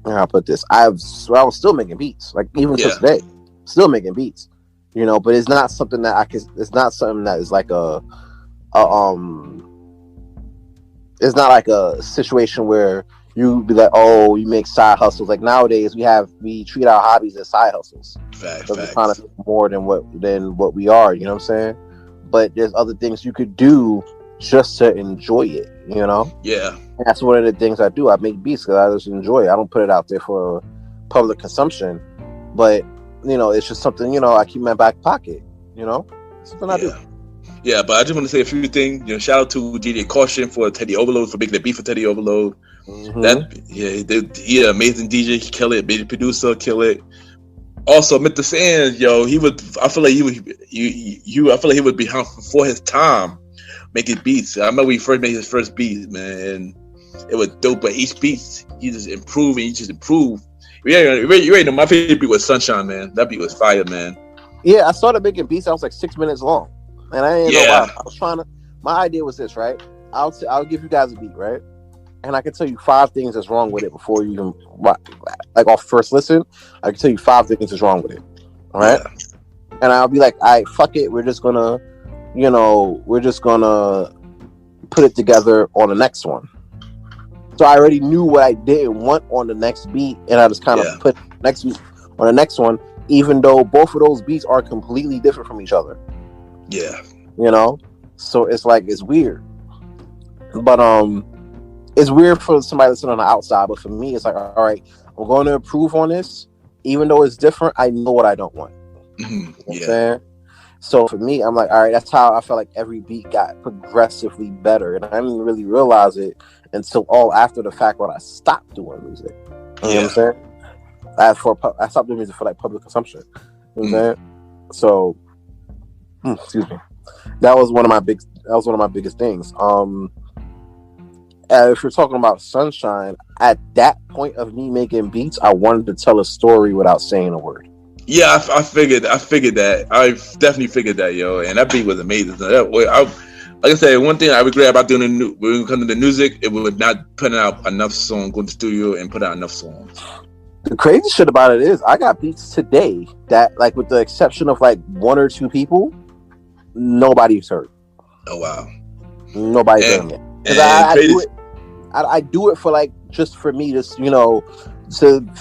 I put this, I was still making beats, like even to today, still making beats, you know. But it's not something that it's not something that is like it's not like a situation where you be like, oh, you make side hustles. Like nowadays, we treat our hobbies as side hustles. Facts. We're trying to make more than what we are. You know what I'm saying? But there's other things you could do just to enjoy it. You know? Yeah. And that's one of the things I do. I make beats because I just enjoy it. I don't put it out there for public consumption. But you know, it's just something, you know, I keep in my back pocket. You know, something I do. Yeah, but I just want to say a few things. You know, shout out to DJ Caution for Teddy Overload for making the beat for Teddy Overload. Mm-hmm. He an amazing DJ. He kill it. Made producer, kill it. Also, Mr. Sands, yo, I feel like he would be before his time making beats. I remember when he first made his first beat, man, and it was dope. But each beat, he just improved. You already know my favorite beat was Sunshine, man. That beat was fire, man. Yeah, I started making beats. I was like 6 minutes long, and I didn't know why. I was trying to. My idea was this, right? I'll give you guys a beat, right? And I can tell you 5 things that's wrong with it before you even, like, off first listen. I can tell you 5 things that's wrong with it. All right. Yeah. And I'll be like, all right, fuck it. We're just gonna put it together on the next one. So I already knew what I didn't want on the next beat, and I just kind of put next beat on the next one, even though both of those beats are completely different from each other. Yeah. You know? So it's like, it's weird. But it's weird for somebody listening on the outside, but for me, it's like, all right, I'm going to improve on this. Even though it's different, I know what I don't want. Mm-hmm. You know what I'm saying? So for me, I'm like, all right, that's how I felt like every beat got progressively better. And I didn't really realize it until all after the fact when I stopped doing music. You know what I'm saying? I stopped doing music for like public consumption. You know what I'm saying? So, excuse me. That was one of my biggest things. If you're talking about Sunshine, at that point of me making beats, I wanted to tell a story without saying a word. Yeah, I figured that. I definitely figured that, yo. And that beat was amazing. Like I said, one thing I regret about doing when it comes to the music, it was not putting out enough songs, go to the studio and put out enough songs. The crazy shit about it is, I got beats today that, like, with the exception of like 1 or 2 people, nobody's heard. Oh wow, nobody's heard it. Because I do it for like just for me, just for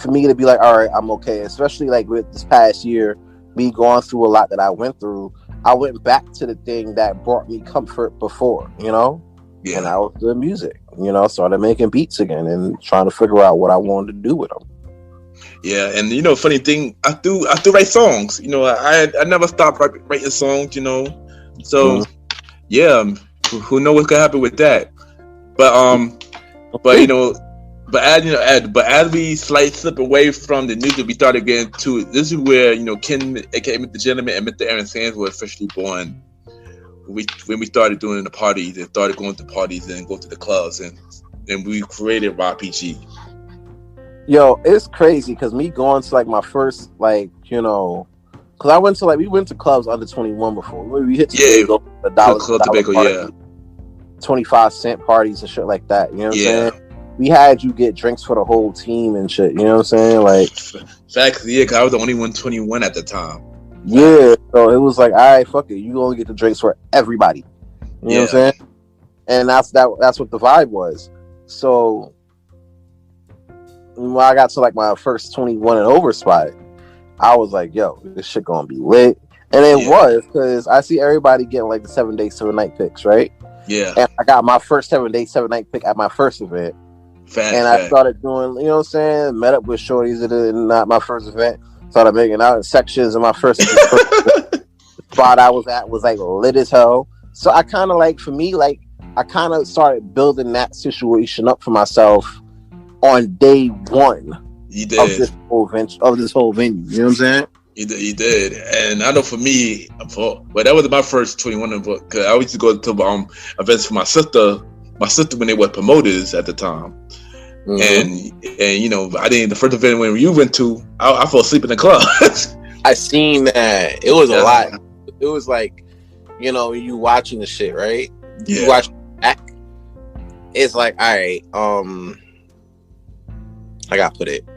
me to be like, all right, I'm okay. Especially like with this past year, me going through a lot that I went through. I went back to the thing that brought me comfort before, and that was the music. Started making beats again and trying to figure out what I wanted to do with them. Yeah, and funny thing, I do write songs. I never stopped writing songs. So yeah, who knows what's gonna happen with that? But But as we slip away from the music, we started getting to this is where Ken, aka Mr. Gentleman, and Mr. Aaron Sands were officially born. When we started doing the parties and started going to parties and go to the clubs and we created RPG. Yo, it's crazy because me going to like my first because I went to we went to clubs under 21 before. We hit the $1 25-cent parties and shit like that. You know what I'm saying? We had you get drinks for the whole team and shit. You know what I'm saying? Like, facts, yeah. Cause I was the only one 21 at the time. Yeah, so it was like, all right, fuck it. You gonna get the drinks for everybody. You know what I'm saying? And that's what the vibe was. So when I got to like my first 21 and over spot, I was like, yo, this shit gonna be lit. And it was, because I see everybody getting like the 7-day, 7-night picks, right? Yeah. And I got my first 7-day, 7-night pick at my first event. I started doing, you know what I'm saying? Met up with shorties at not my first event. Started making out in sections of my first spot I was at was like lit as hell. So I kind of like, for me, like I kind of started building that situation up for myself on day one of this whole venue. You know what I'm saying? You did. And I know for me, that was my first 21 because I used to go to events for my sister when they were promoters at the time. Mm-hmm. And I didn't. The first event when you went to, I fell asleep in the club. I seen that. It was a lot. It was like, you watching the shit, right? Yeah. You watch back. It's like, all right, I gotta put it.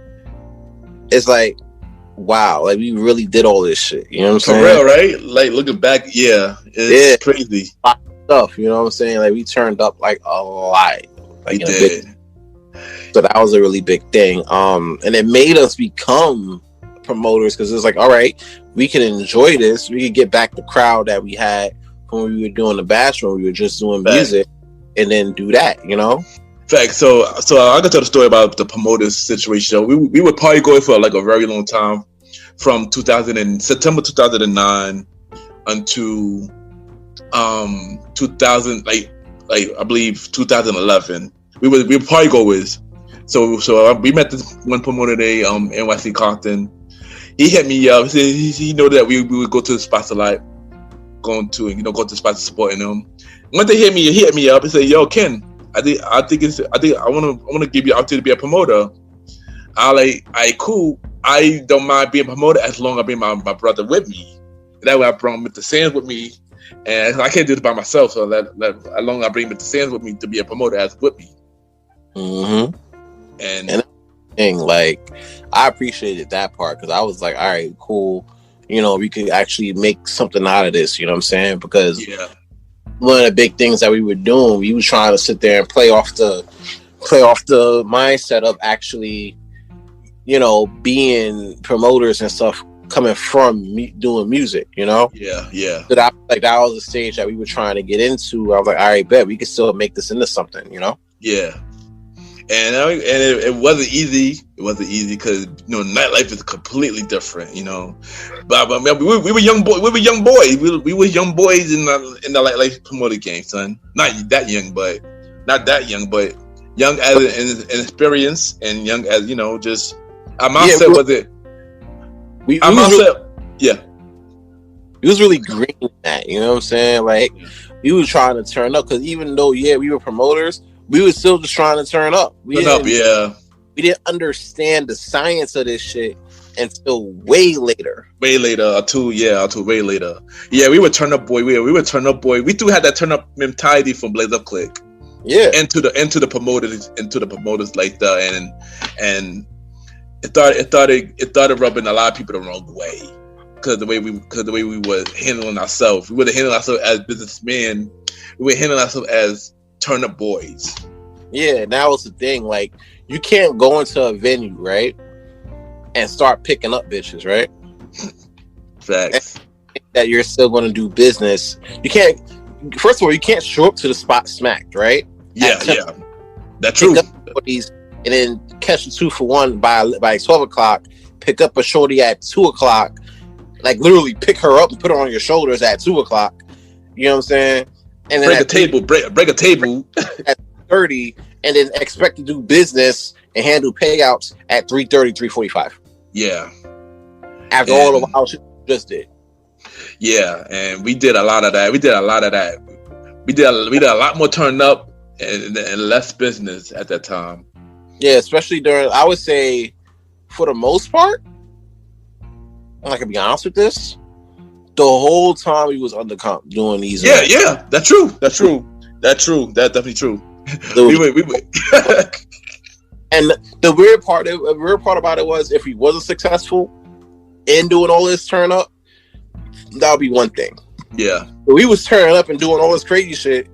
It's like, wow, like we really did all this shit. You know what I'm saying? For real, right? Like looking back, it's crazy stuff. You know what I'm saying? Like we turned up like a lot. Like we did. So that was a really big thing. And it made us become promoters because it's like, all right, we can enjoy this. We can get back the crowd that we had when we were doing the bash, when we were just doing music, and then do that, Fact. So I can tell the story about the promoters situation. We were party going for like a very long time, from September 2009 until 2000, like I believe 2011. We were party goers. So we met this one promoter day, NYC Compton. He hit me up. He know that we would go to the spots a lot, go to spots supporting them. One day he hit me up and said, "Yo, Ken, I want to give you the opportunity to be a promoter." I like, "Alright, cool. I don't mind being a promoter as long as I bring my brother with me. That way I brought Mr. Sands with me, and I can't do this by myself. So as long as I bring Mr. Sands with me to be a promoter as with me." Mm-hmm. And thing, like, I appreciated that part because I was like, all right, cool. We could actually make something out of this. You know what I'm saying? Because one of the big things that we were doing, we were trying to sit there and play off the mindset of actually, being promoters and stuff coming from me doing music. Yeah. So that was the stage that we were trying to get into. I was like, all right, bet we could still make this into something. Yeah. And it wasn't easy. It wasn't easy because nightlife is completely different. But we were young boys. We were young boys. We were young boys in the nightlife promoter game, son. Not that young, but young as in experience and young as just our mindset was it. We was really green in that. You know what I'm saying? Like we were trying to turn up because even though we were promoters, we were still just trying to turn up. We didn't understand the science of this shit until way later. Way later. Yeah, we were turn up boy. We were turn up boy. We do have that turn up mentality from Blaze Up Click. Yeah. Into the promoters like that, and it started rubbing a lot of people the wrong way because the way we were handling ourselves. We were handling ourselves as businessmen. We were handling ourselves as turn up boys. Yeah, and that was the thing. Like, you can't go into a venue, right, and start picking up bitches, right? Facts. And that you're still going to do business. You can't. First of all, you can't show up to the spot smacked, right? Yeah. That's true. And then catch a 2 for 1 by 12 o'clock. Pick up a shorty at 2 o'clock. Like literally pick her up and put her on your shoulders at 2 o'clock. You know what I'm saying? And then break a table at 30, and then expect to do business and handle payouts at 3:30, 3:45. Yeah. After all the wild shit we just did. Yeah, and we did a lot of that. We did a lot more turn up and less business at that time. Yeah, especially during, I would say, for the most part, and I can be honest with this, the whole time we was undercomp doing these. Yeah, that's true. That's definitely true. we And the weird part about it was, if we wasn't successful in doing all this turn up, that would be one thing. Yeah, but we was turning up and doing all this crazy shit,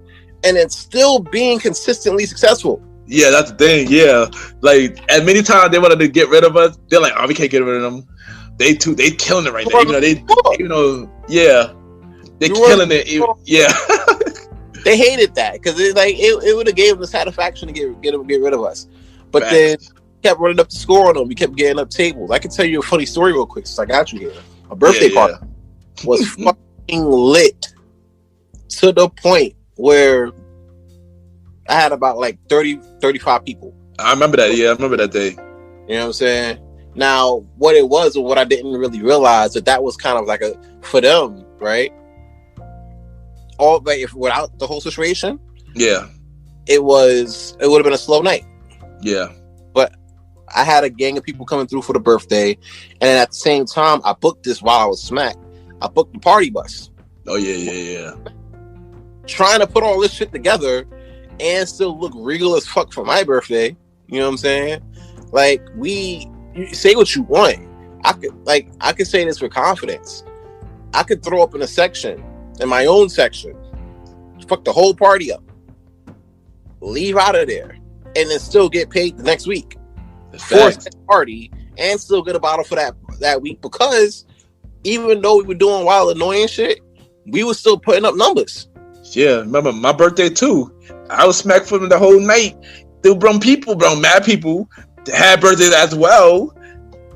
and it's still being consistently successful. Yeah, that's the thing. Yeah, like as many times they wanted to get rid of us, they're like, "Oh, we can't get rid of them." They killing it right now. They're killing it. Yeah, they hated that because it would have gave them the satisfaction to get rid of us. But Facts. Then kept running up the score on them. We kept getting up tables. I can tell you a funny story real quick since I got you here. A birthday party was fucking lit to the point where I had about like 30, 35 people. I remember that. Yeah, I remember that day. You know what I'm saying? Now, what it was, or what I didn't really realize, that was kind of like a, for them, right? All like, if without the whole situation, yeah, it would have been a slow night. Yeah, but I had a gang of people coming through for the birthday, and at the same time, I booked this while I was smacked. I booked the party bus. Oh yeah. Trying to put all this shit together and still look regal as fuck for my birthday. You know what I'm saying? Like, you say what you want. I could say this with confidence. I could throw up in my own section, fuck the whole party up, leave out of there, and then still get paid the next week for that party, and still get a bottle for that week, because even though we were doing wild annoying shit, we were still putting up numbers. Yeah, remember my birthday too. I was smacked for them the whole night. There were mad people that had birthdays as well.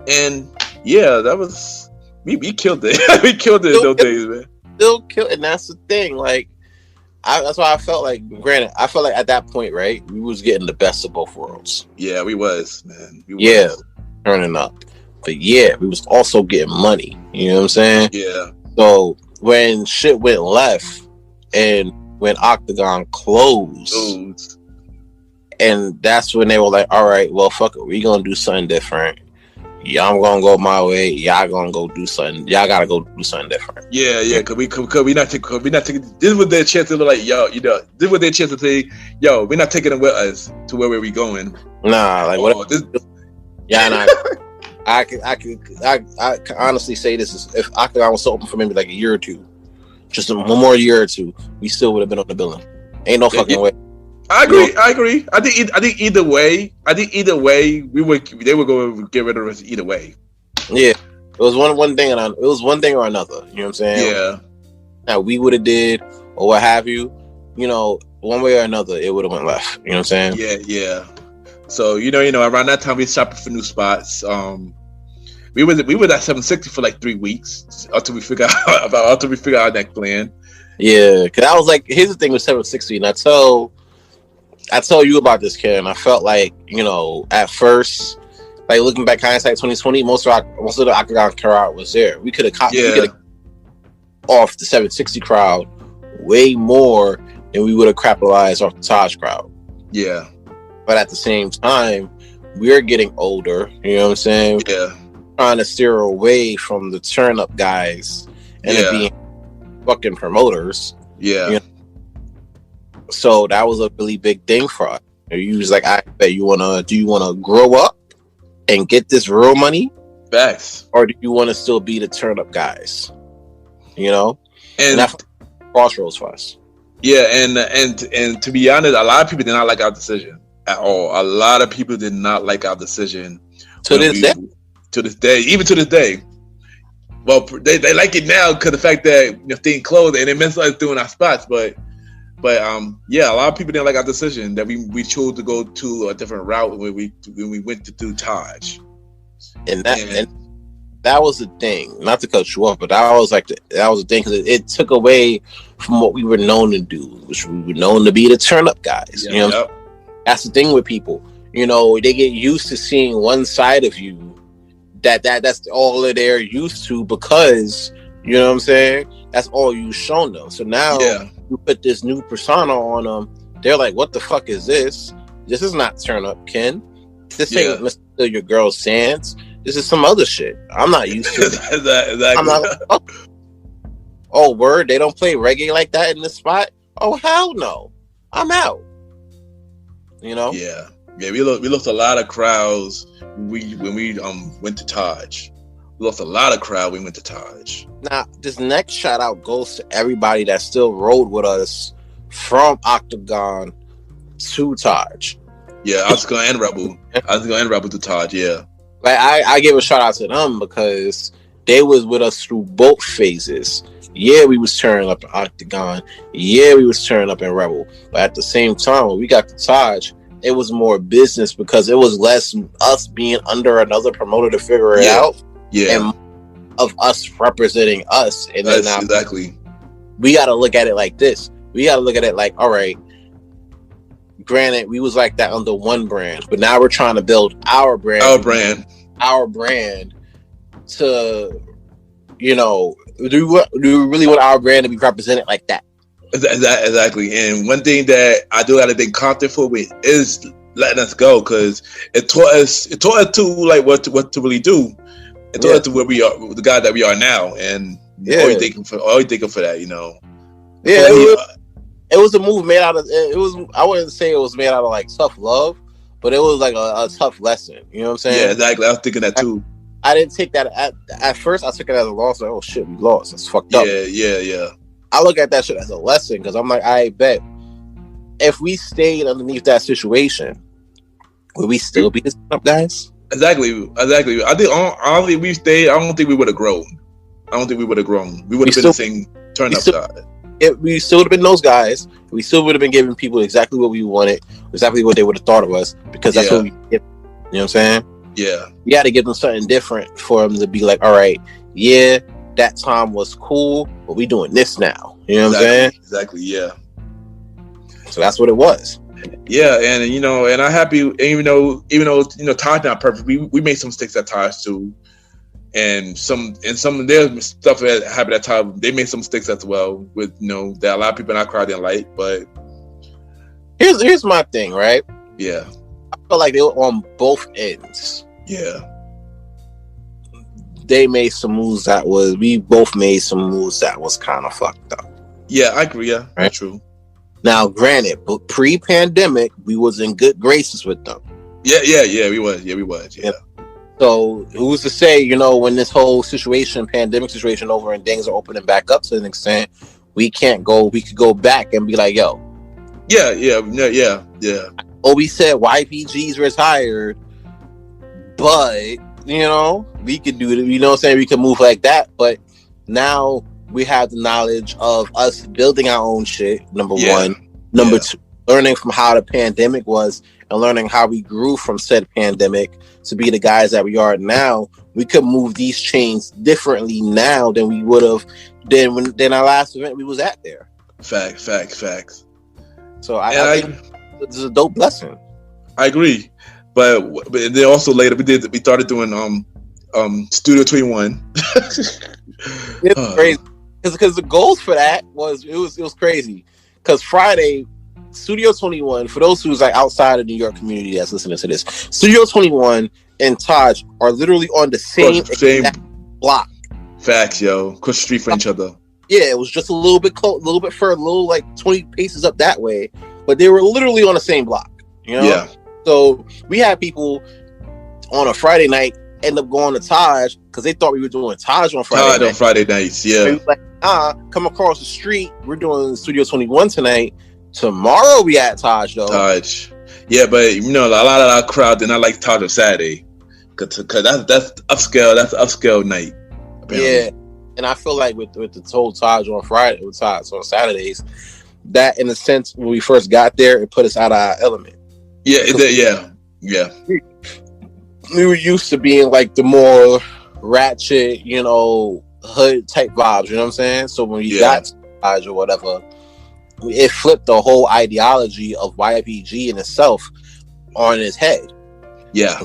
And yeah, that was we killed it. We killed it those days, man. Still killed, and that's the thing. Like, that's why I felt like. Granted, I felt like at that point, right, we was getting the best of both worlds. Yeah, we was, man. Turning up, but yeah, we was also getting money. You know what I'm saying? Yeah. So when shit went left, and when Octagon closed. And that's when they were like, all right, well, fuck it. We gonna do something different. Y'all gonna go my way. Y'all gonna go do something. Y'all gotta go do something different. Yeah. Cause we not taking. This was their chance to look like, yo, this was their chance to say, yo, we're not taking them with us to where we going. Nah, like what? Nah. I can honestly say this is, if Octagon was open for maybe like a year or two, just one more year or two, we still would have been on the billing. Ain't no fucking way. I agree. I think either way, they were going to get rid of us either way. Yeah, it was one thing, and it was one thing or another. You know what I'm saying? Yeah. Now we would have did or what have you. You know, one way or another, it would have went left. You know what I'm saying? Yeah. So around that time we shopping for new spots. We were at 760 for like 3 weeks until we figure out our next plan. Yeah, because I was like, here's the thing with 760, and I tell you about this, kid, and I felt like, at first, like looking back, hindsight 2020, most of the Octagon crowd was there. We could have off the 760 crowd way more than we would have capitalized off the Taj crowd. Yeah. But at the same time, we're getting older, you know what I'm saying? Yeah. Trying to steer away from the turn up guys and it being fucking promoters. Yeah. So that was a really big thing for us. You was like, I bet do you wanna grow up and get this real money? Facts. Or do you wanna still be the turn up guys? And that's crossroads for us. Yeah, and to be honest, a lot of people did not like our decision at all. A lot of people did not like our decision. To this day. Even to this day. Well, they like it now because the fact that things closed and it meant us doing our spots, but a lot of people didn't like our decision that we chose to go to a different route when we went to do Taj. And that was the thing. Not to cut you off, but that was the thing, because it took away from what we were known to do, which we were known to be the turn up guys. That's the thing with people. You know, they get used to seeing one side of you. That's all that they're used to because, you know what I'm saying? That's all you've shown them. So now you put this new persona on them. They're like, what the fuck is this? This is not Turn Up Ken. This ain't Mr. Your Girl Sands. This is some other shit. I'm not used to it. Exactly. I'm not oh, word? They don't play reggae like that in this spot? Oh, hell no. I'm out. You know? Yeah. Yeah, we lost a lot of crowds when we went to Taj. We lost a lot of crowd when we went to Taj. Now, this next shout out goes to everybody that still rode with us from Octagon to Taj. Yeah, Oscar and Rebel. Oscar and Rebel to Taj, yeah. Like I give a shout out to them because they was with us through both phases. Yeah, we was turning up in Octagon. Yeah, we was turning up in Rebel. But at the same time, when we got to Taj, it was more business because it was less us being under another promoter to figure it out. Yeah. And of us representing us. And then exactly. We got to look at it like this. We got to look at it like, all right, granted, we was like that under one brand, but now we're trying to build our brand. Our brand to, you know, do we really want our brand to be represented like that? Exactly. And one thing that I do got to thank Compton for is letting us go because it taught us to like what to really do. It taught us to where we are, the guy that we are now, and always thanking for that, you know. Yeah, it was a move made out of. It was. I wouldn't say it was made out of like tough love, but it was like a tough lesson. You know what I'm saying? Yeah, exactly. I was thinking that too. I didn't take that at first. I took it as a loss. Like, oh shit, we lost. It's fucked up. Yeah. I look at that shit as a lesson because I'm like, I bet if we stayed underneath that situation, would we still be this up, guys? Exactly. I think honestly, we stayed. I don't think we would have grown. We would have been the same turn up guy. We still would have been those guys. We still would have been giving people exactly what we wanted, exactly what they would have thought of us, because that's what we did. You know what I'm saying? Yeah. You got to give them something different for them to be like, all right, yeah, that time was cool, but we doing this now. You know what I'm saying? Exactly, yeah. So that's what it was. Yeah, and you know, and I'm happy, even though you know, Taj not perfect, we made some mistakes at Taj too. And some of their stuff that happened at time, they made some mistakes as well. With that a lot of people in our crowd didn't like. But here's my thing, right? Yeah, I feel like they were on both ends. Yeah, they made some moves we both made some moves that was kind of fucked up. Yeah, I agree. Yeah, right? True. Now, granted, but pre-pandemic, we was in good graces with them. Yeah, we was. Yeah. So who's to say, when this whole pandemic situation over and things are opening back up to an extent, we could go back and be like, yo. Yeah. Obi said YPG's retired, but, we could do it. You know what I'm saying? We could move like that. But now we have the knowledge of us building our own shit, number one. Number two, learning from how the pandemic was and learning how we grew from said pandemic to be the guys that we are now. We could move these chains differently now than we would have than our last event we was at there. Facts. So I think this is a dope blessing. I agree, but then also later we started doing Studio 21. It's crazy because the goals for that was crazy because Friday. Studio 21, for those who's like outside of New York community that's listening to this, Studio 21 and Taj are literally on the same block. Facts, yo. Across the street from each other. Yeah, it was just a little bit close, a little bit further, like 20 paces up that way, but they were literally on the same block. Yeah. So we had people on a Friday night end up going to Taj because they thought we were doing Taj on Friday night. On Friday nights, yeah. So like, come across the street. We're doing Studio 21 tonight. Tomorrow we at Taj though. Taj, yeah, but a lot of our crowd did not like Taj on Saturday, cause that's upscale. That's upscale night. Apparently. Yeah, and I feel like with the whole Taj on Friday, with Taj on Saturdays, that in a sense when we first got there, it put us out of our element. Yeah, it did. Yeah. We were used to being like the more ratchet, hood type vibes. You know what I'm saying? So when you got Taj or whatever. it flipped the whole ideology of YPG in itself on its head. Yeah.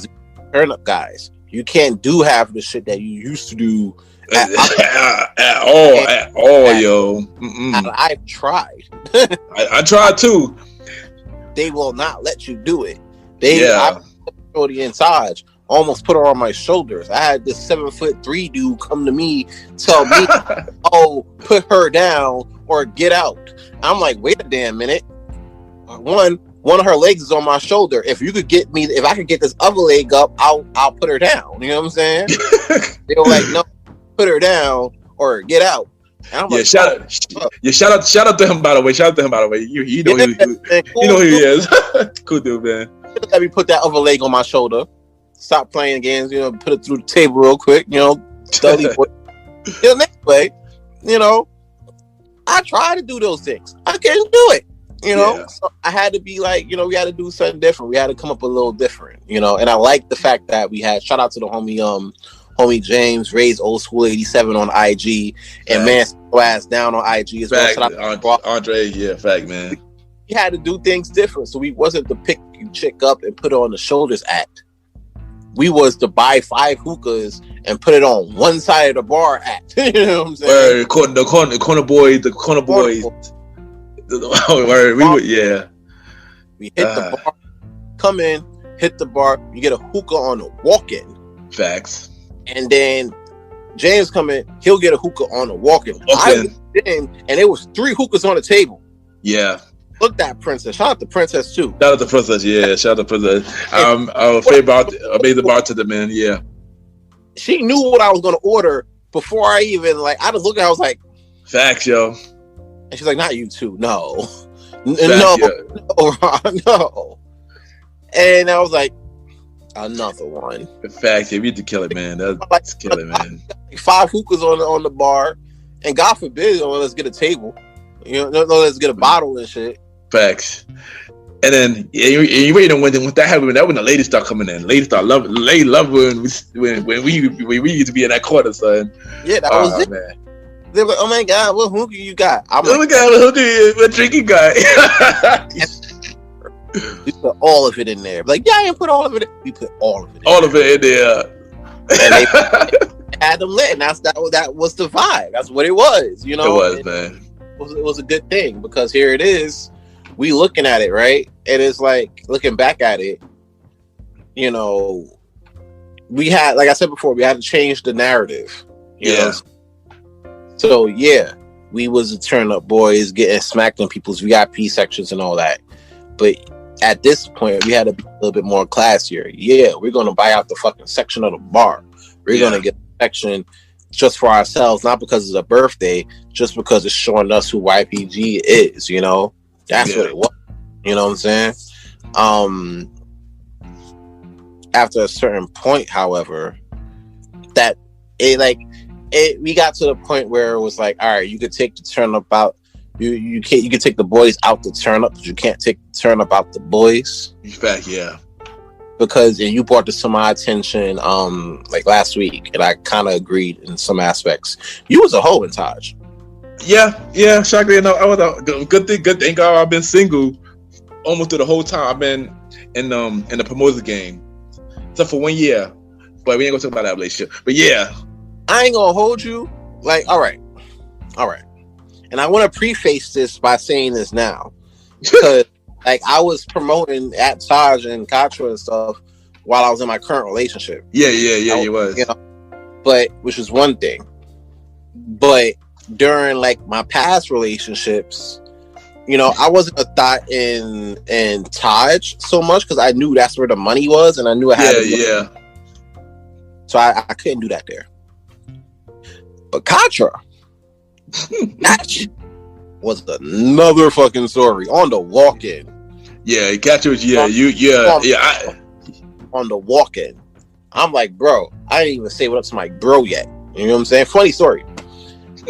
Turn up guys. You can't do half the shit that you used to do at all, yo. I've tried. I tried too. They will not let you do it. I the inside, almost put her on my shoulders. I had this 7'3" dude come to me, tell me, "Oh, put her down or get out." I'm like, wait a damn minute. One of her legs is on my shoulder. If I could get this other leg up, I'll put her down. You know what I'm saying? They were like, no, put her down or get out. And I'm like, shout out to him, by the way. Shout out to him, by the way. You know who he is. Cool dude, man. Let me put that other leg on my shoulder. Stop playing games, put it through the table real quick, study. Anyway, I try to do those things. I can't do it, So I had to be like, we had to do something different. We had to come up a little different, And I like the fact that we had, shout out to the homie James, Ray's Old School 87 on IG, and man, ass down on IG as well. Shout out to Andre, fact, man. We had to do things different, so we wasn't the pick you chick up and put her on the shoulders act. We was to buy 5 hookahs and put it on one side of the bar act. You know what I'm saying? The corner boys. We hit the bar, come in, hit the bar. You get a hookah on the walk-in. Facts. And then James come in, he'll get a hookah on the walk-in. I went in, and there was 3 hookahs on the table. Yeah. Look that princess. Shout out to Princess too. Shout out to Princess, yeah. Shout out to Princess. Our favorite amazing bartender, man. Yeah. She knew what I was gonna order before I even I just looked at her, I was like, facts, yo. And she's like, not you too. No. Facts, No. And I was like, another one. Facts, yeah, we need to kill it, man. That's kill it, man. 5 hookahs on the bar, and God forbid, let's get a table. Let's get a bottle and shit. Facts. And then you wait on when that happened. That when the ladies start coming in. Ladies start love when we used to be in that corner, son. Yeah, that was it. Man. They're like, oh my God, what hookah you got? I'm like, oh my God, what hookah? What drink you got? We put all of it in there. Like, yeah, I didn't put all of it. We put all of it. All of it in there. And they had them lit, and that was the vibe. That's what it was. It was, man. It was a good thing, because here it is, we looking at it, right? And it's like, looking back at it, we had, like I said before, we had to change the narrative. You know? So yeah, we was the turn up boys getting smacked in people's VIP sections and all that. But at this point, we had to be a little bit more classier. Yeah, we're gonna buy out the fucking section of the bar. We're gonna get a section just for ourselves, not because it's a birthday, just because it's showing us who YPG is, That's what it was. You know what I'm saying? After a certain point, however, that we got to the point where it was like, all right, you could take the turn up out. You could take the boys out the turn up, but you can't take the turn up out the boys. In fact, yeah. Because you brought this to my attention last week, and I kind of agreed in some aspects. You was a hoe in Taj. Yeah. Shockingly enough, I was a good thing. God, I've been single almost through the whole time. I've been in the promoter game, except for 1 year. But we ain't gonna talk about that relationship. But yeah, I ain't gonna hold you. All right. And I want to preface this by saying this now, because I was promoting at Taj and Katra and stuff while I was in my current relationship. Yeah, you was. But which is one thing. But during my past relationships, I wasn't a thought in Taj so much, because I knew that's where the money was, and I knew I had to. Yeah. So I couldn't do that there. But Katra, that was another fucking story on the walk-in. Yeah, Katra was on the walk-in. I'm like, bro, I didn't even say what up to my bro yet. You know what I'm saying? Funny story.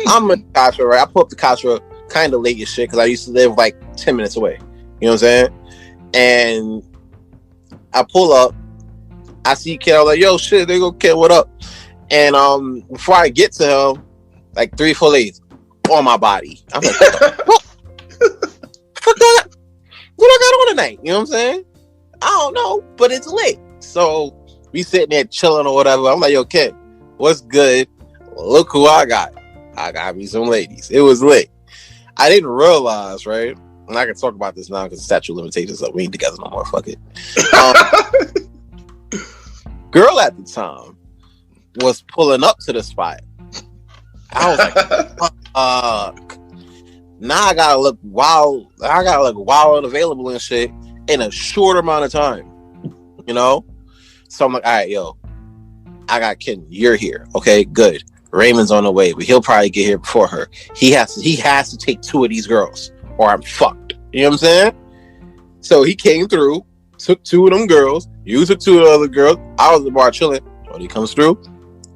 I'm in Katra, right? I pull up to Katra kind of late as shit, because I used to live 10 minutes away. You know what I'm saying? And I pull up, I see Kid, I'm like, yo, shit, they go, Kid, what up? And before I get to him, 3-4 ladies on my body. I'm like, what the fuck? tonight? You know what I'm saying? I don't know, but it's lit. So we sitting there chilling or whatever. I'm like, yo, kid, what's good? Look who I got. I got me some ladies. It was lit. I didn't realize, right? And I can talk about this now because the statute of limitations up. We ain't together no more. Fuck it. Girl at the time was pulling up to the spot. I was like, now I gotta look wild. I gotta look wild and available and shit in a short amount of time. You know? So I'm like, all right, yo, I got Ken. You're here. Okay, good. Raymond's on the way, but he'll probably get here before her. He has to take 2 of these girls, or I'm fucked. You know what I'm saying? So he came through, took 2 of them girls. You took 2 of the other girls. I was at the bar chilling. When he comes through,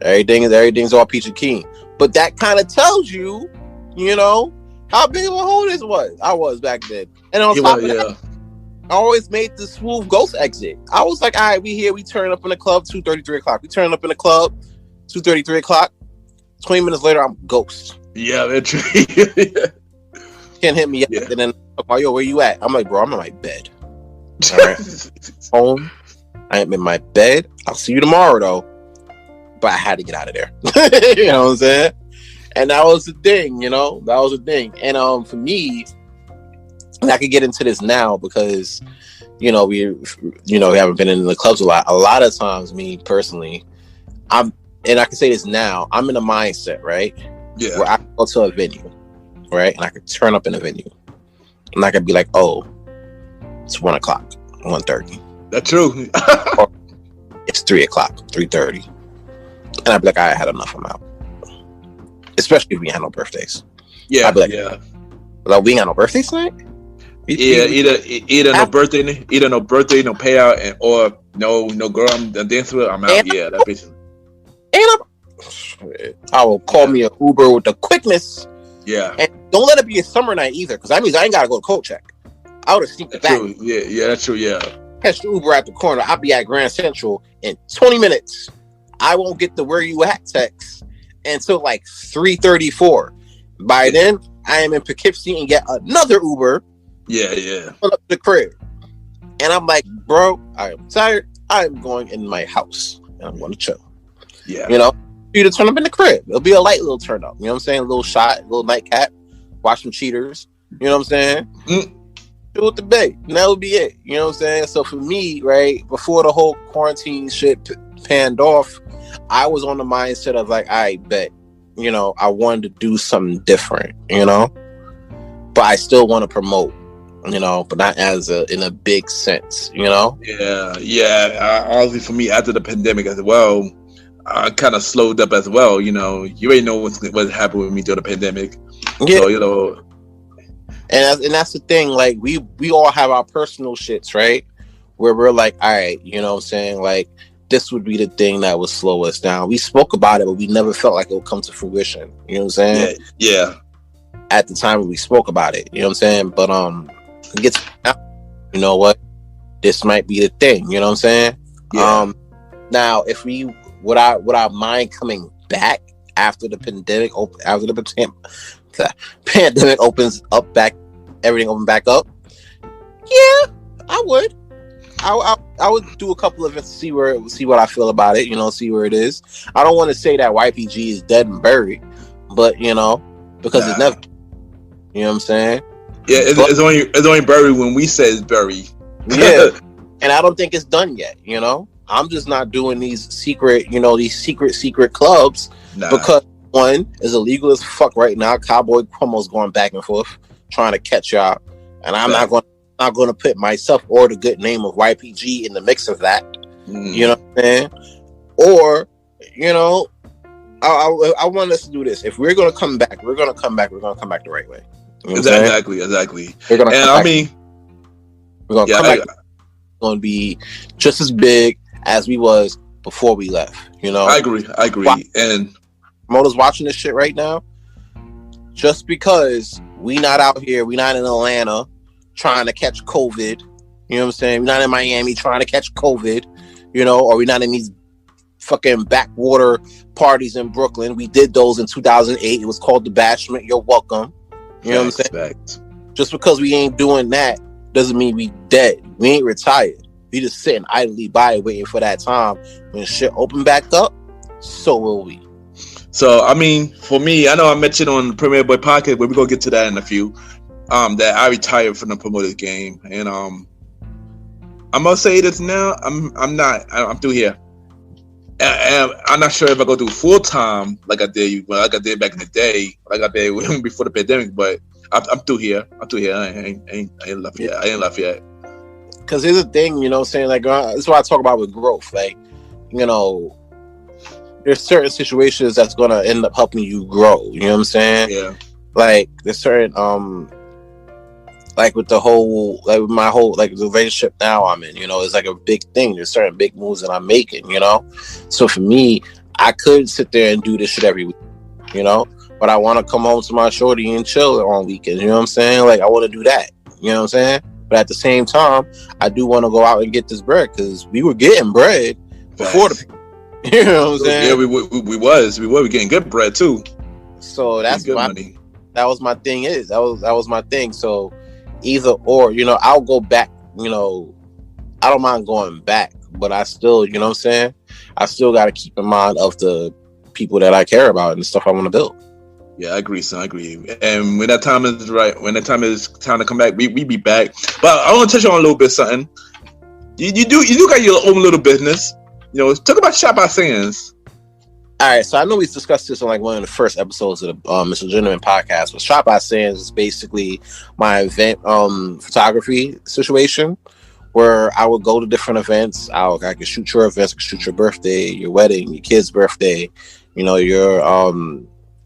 everything's all peach and keen. But that kind of tells you, you know, how big of a hole this was. I was back then. And on top of that, I always made the smooth ghost exit. I was like, all right, we here. We turn up in the club 2:30, 3 o'clock. We turn up in the club 2:30, 3 o'clock. 20 minutes later, I'm ghost. Yeah, that's true. Can't hit me yet. And then, oh, yo, where you at? I'm like, bro, I'm in my bed. All right. Home. I am in my bed. I'll see you tomorrow, though. But I had to get out of there. You know what I'm saying? And that was the thing, you know? That was the thing. And for me, and I could get into this now because, you know, we haven't been in the clubs a lot. A lot of times, me personally, and I can say this now, I'm in a mindset, right? Yeah. Where I go to a venue, right? And I could turn up in a venue. And I could be like, oh, it's 1 o'clock, 1:30. That's true. It's 3 o'clock, 3:30. And I'd be like, I had enough, I'm out. Especially if we had no birthdays. Yeah, I'd be like, yeah. Like, we ain't got no birthdays tonight? Either no birthday, no payout, or no girl I'm dancing with, I'm out. Yeah, that basically. And I will call me an Uber with the quickness. Yeah. And don't let it be a summer night either, because that means I ain't got to go to coat check. I would have sneaked it back. True. Yeah, that's true, yeah. Catch the Uber at the corner. I'll be at Grand Central in 20 minutes. I won't get the where you at text until like 3:34. By then, I am in Poughkeepsie and get another Uber. Yeah. Pull up to the crib. And I'm like, bro, I am tired. I am going in my house. And I'm going to chill. Yeah. You know, you to turn up in the crib. It'll be a light little turn up. You know what I'm saying? A little shot, a little nightcap. Watch some cheaters. You know what I'm saying? Do with the bait. And that would be it. You know what I'm saying? So for me, right, before the whole quarantine shit panned off, I was on the mindset of like, I bet, you know, I wanted to do something different, you know? But I still want to promote, you know, but not in a big sense, you know? Yeah. Honestly, for me, after the pandemic as well, I kind of slowed up as well. You know, you ain't know what happened with me during the pandemic. Yeah. So, you know, and that's the thing. Like we all have our personal shits, right? Where we're like, all right, you know what I'm saying? Like this would be the thing that would slow us down. We spoke about it, but we never felt like it would come to fruition. You know what I'm saying? Yeah. At the time when we spoke about it, you know what I'm saying? But it gets, you know what? This might be the thing. You know what I'm saying? Yeah. Now, if we would I mind coming back after the pandemic? After the pandemic opens up back, everything open back up. Yeah, I would. I would do a couple of events to see what I feel about it. You know, see where it is. I don't want to say that YPG is dead and buried, but you know, because it's never. You know what I'm saying? Yeah, it's only buried when we say it's buried. Yeah, and I don't think it's done yet. You know, I'm just not doing these secret clubs because one is illegal as fuck right now. Cowboy promos going back and forth trying to catch y'all, and I'm not going to put myself or the good name of YPG in the mix of that. You know what I'm saying? Or, you know, I want us to do this. If we're going to come back, we're going to come back the right way. You know exactly. We're going to come back. We're going to come back. It's going to be just as big as we was before we left. You know? I agree. And promoters watching this shit right now, just because we not out here, we not in Atlanta trying to catch COVID, you know what I'm saying? We're not in Miami trying to catch COVID, you know, or we're not in these fucking backwater parties in Brooklyn. We did those in 2008. It was called The Bashment. You're welcome. You know what I'm saying? Just because we ain't doing that doesn't mean we dead. We ain't retired. We just sitting idly by waiting for that time when shit open back up. So will we. So I mean, for me, I know I mentioned on the Premier Boy Podcast, but we're gonna get to that in a few. That I retired from the promoters game, and I'm gonna say this now. I'm through here. And I'm not sure if I go do full time like I did back in the day, like I did before the pandemic. But I'm through here. I ain't left yet. I ain't left yet. Because here's the thing, you know, saying like that's what I talk about with growth. Like, you know, there's certain situations that's gonna end up helping you grow. You know what I'm saying? Yeah. Like there's certain like with the whole, like with my whole, like the relationship now I'm in, you know, it's like a big thing. There's certain big moves that I'm making, you know. So for me, I could sit there and do this shit every week, you know, but I want to come home to my shorty and chill on weekends. You know what I'm saying? Like I want to do that. You know what I'm saying? But at the same time, I do want to go out and get this bread because we were getting bread before the. You know what I'm saying? Yeah, we were getting good bread too. So that's my money. That was my thing. That was my thing. So either or, you know, I'll go back. You know, I don't mind going back, but I still, you know what I'm saying? I still got to keep in mind of the people that I care about and the stuff I want to build. Yeah, I agree, son. I agree. And when that time is right, when that time is time to come back, we be back. But I want to touch on a little bit something. You do got your own little business. You know, talk about Shot by Sands. All right, so I know we discussed this on like one of the first episodes of the MrGentleman podcast. But Shot by Sands is basically my event photography situation where I would go to different events. I could shoot your events, I could shoot your birthday, your wedding, your kid's birthday, you know, your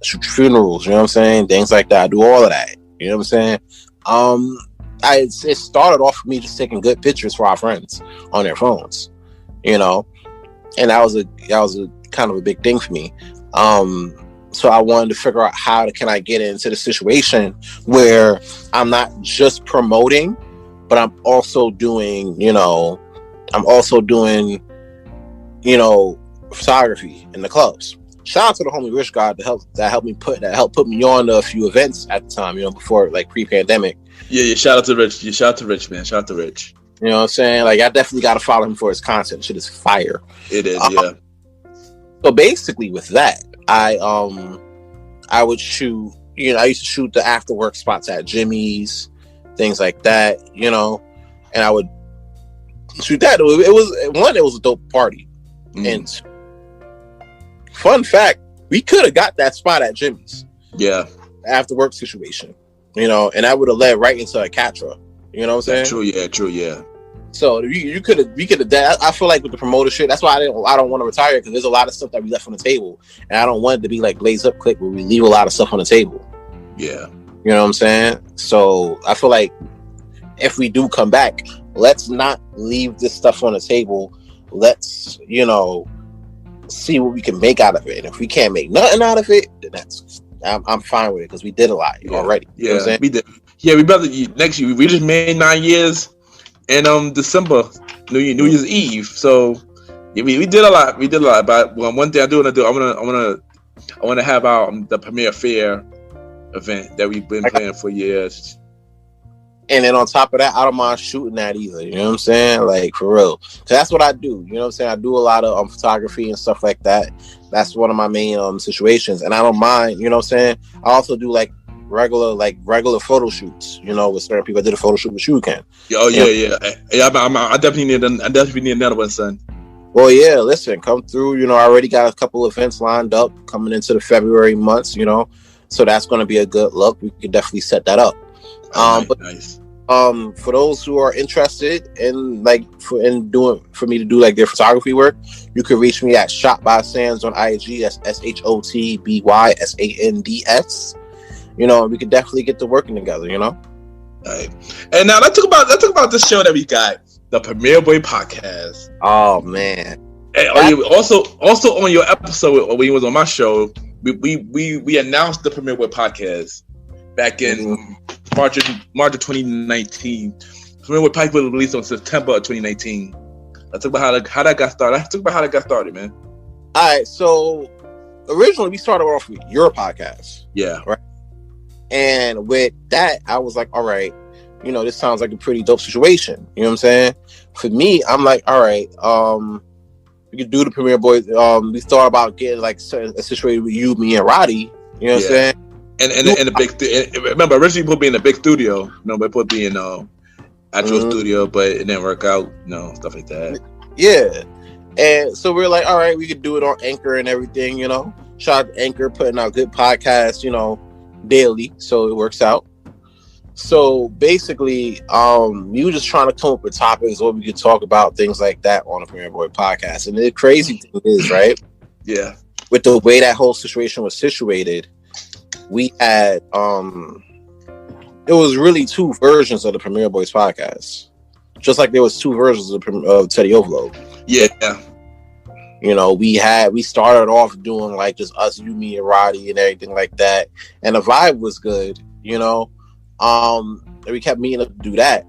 shoot your funerals, you know what I'm saying? Things like that. I do all of that. You know what I'm saying? It started off with me just taking good pictures for our friends on their phones, you know, and that was a kind of a big thing for me. So I wanted to figure out how can I get into the situation where I'm not just promoting, but I'm also doing, you know, photography in the clubs. Shout out to the homie Rich God that helped put me on to a few events at the time, you know, before like pre-pandemic. Yeah, shout out to Rich. Yeah, shout out to Rich, man. Shout out to Rich. You know what I'm saying? Like I definitely got to follow him for his content. Shit is fire. It is, yeah. So basically with that, I would shoot, you know, I used to shoot the after work spots at Jimmy's, things like that, you know, and I would shoot that. It was a dope party. And fun fact, we could have got that spot at Jimmy's. Yeah. After work situation, you know, and that would have led right into a Catra. You know what I'm saying? True, yeah. So we could have. I feel like with the promoter shit, that's why I don't want to retire, because there's a lot of stuff that we left on the table, and I don't want it to be like Blaze Up Click where we leave a lot of stuff on the table. Yeah. You know what I'm saying? So I feel like if we do come back, let's not leave this stuff on the table. Let's, you know, see what we can make out of it. And if we can't make nothing out of it, then I'm fine with it, because we did a lot already. Yeah, you know what I'm saying? We did. Yeah, we better next year. We just made 9 years in December, New Year's Eve. So yeah, we did a lot. We did a lot. But one thing I want to have the Premier Fair event that we've been planning for years. And then on top of that, I don't mind shooting that either. You know what I'm saying? Like, for real. So that's what I do. You know what I'm saying? I do a lot of photography and stuff like that. That's one of my main situations. And I don't mind, you know what I'm saying? I also do like regular photo shoots, you know, with certain people. I did a photo shoot with you, Ken. Oh yeah. I definitely need another one, son. Well, yeah, listen, come through. You know, I already got a couple events lined up coming into the February months, you know. So that's going to be a good look. We can definitely set that up. Nice. For those who are interested in for me to do like their photography work, you can reach me at Shot by Sands on IG. That's SHOTBYSANDS. You know, we could definitely get to working together. You know. All right. And now let's talk about this show that we got, the Premier Boy Podcast. Oh man. And also on your episode when you was on my show, we announced the Premier Boy Podcast back in March of 2019. Premier Boy Podcast was released on September of 2019. Let's talk about how that got started. Let's talk about how that got started, man. All right, so originally we started off with your podcast. Yeah. Right. And with that, I was like, all right, this sounds like a pretty dope situation. You know what I'm saying? For me, I'm like, all right, we could do the Premiere Boys. We thought about getting like a situation with you, me, and Roddy. You know what I'm saying? And the big remember originally put me in a big studio. They put me in actual studio, but it didn't work out. Stuff like that. Yeah, and so we're like, all right, we could do it on Anchor and everything. Shout out to Anchor putting out good podcasts, daily, so it works out. So basically, we were just trying to come up with topics what we could talk about, things like that on the Premiere Boy podcast. And the crazy thing is, right? Yeah. With the way that whole situation was situated, we had it was really two versions of the Premiere Boys podcast. Just like there was two versions of Teddy Overload. Yeah. We started off doing like just us, you, me, and Roddy and everything like that. And the vibe was good, and we kept meeting up to do that.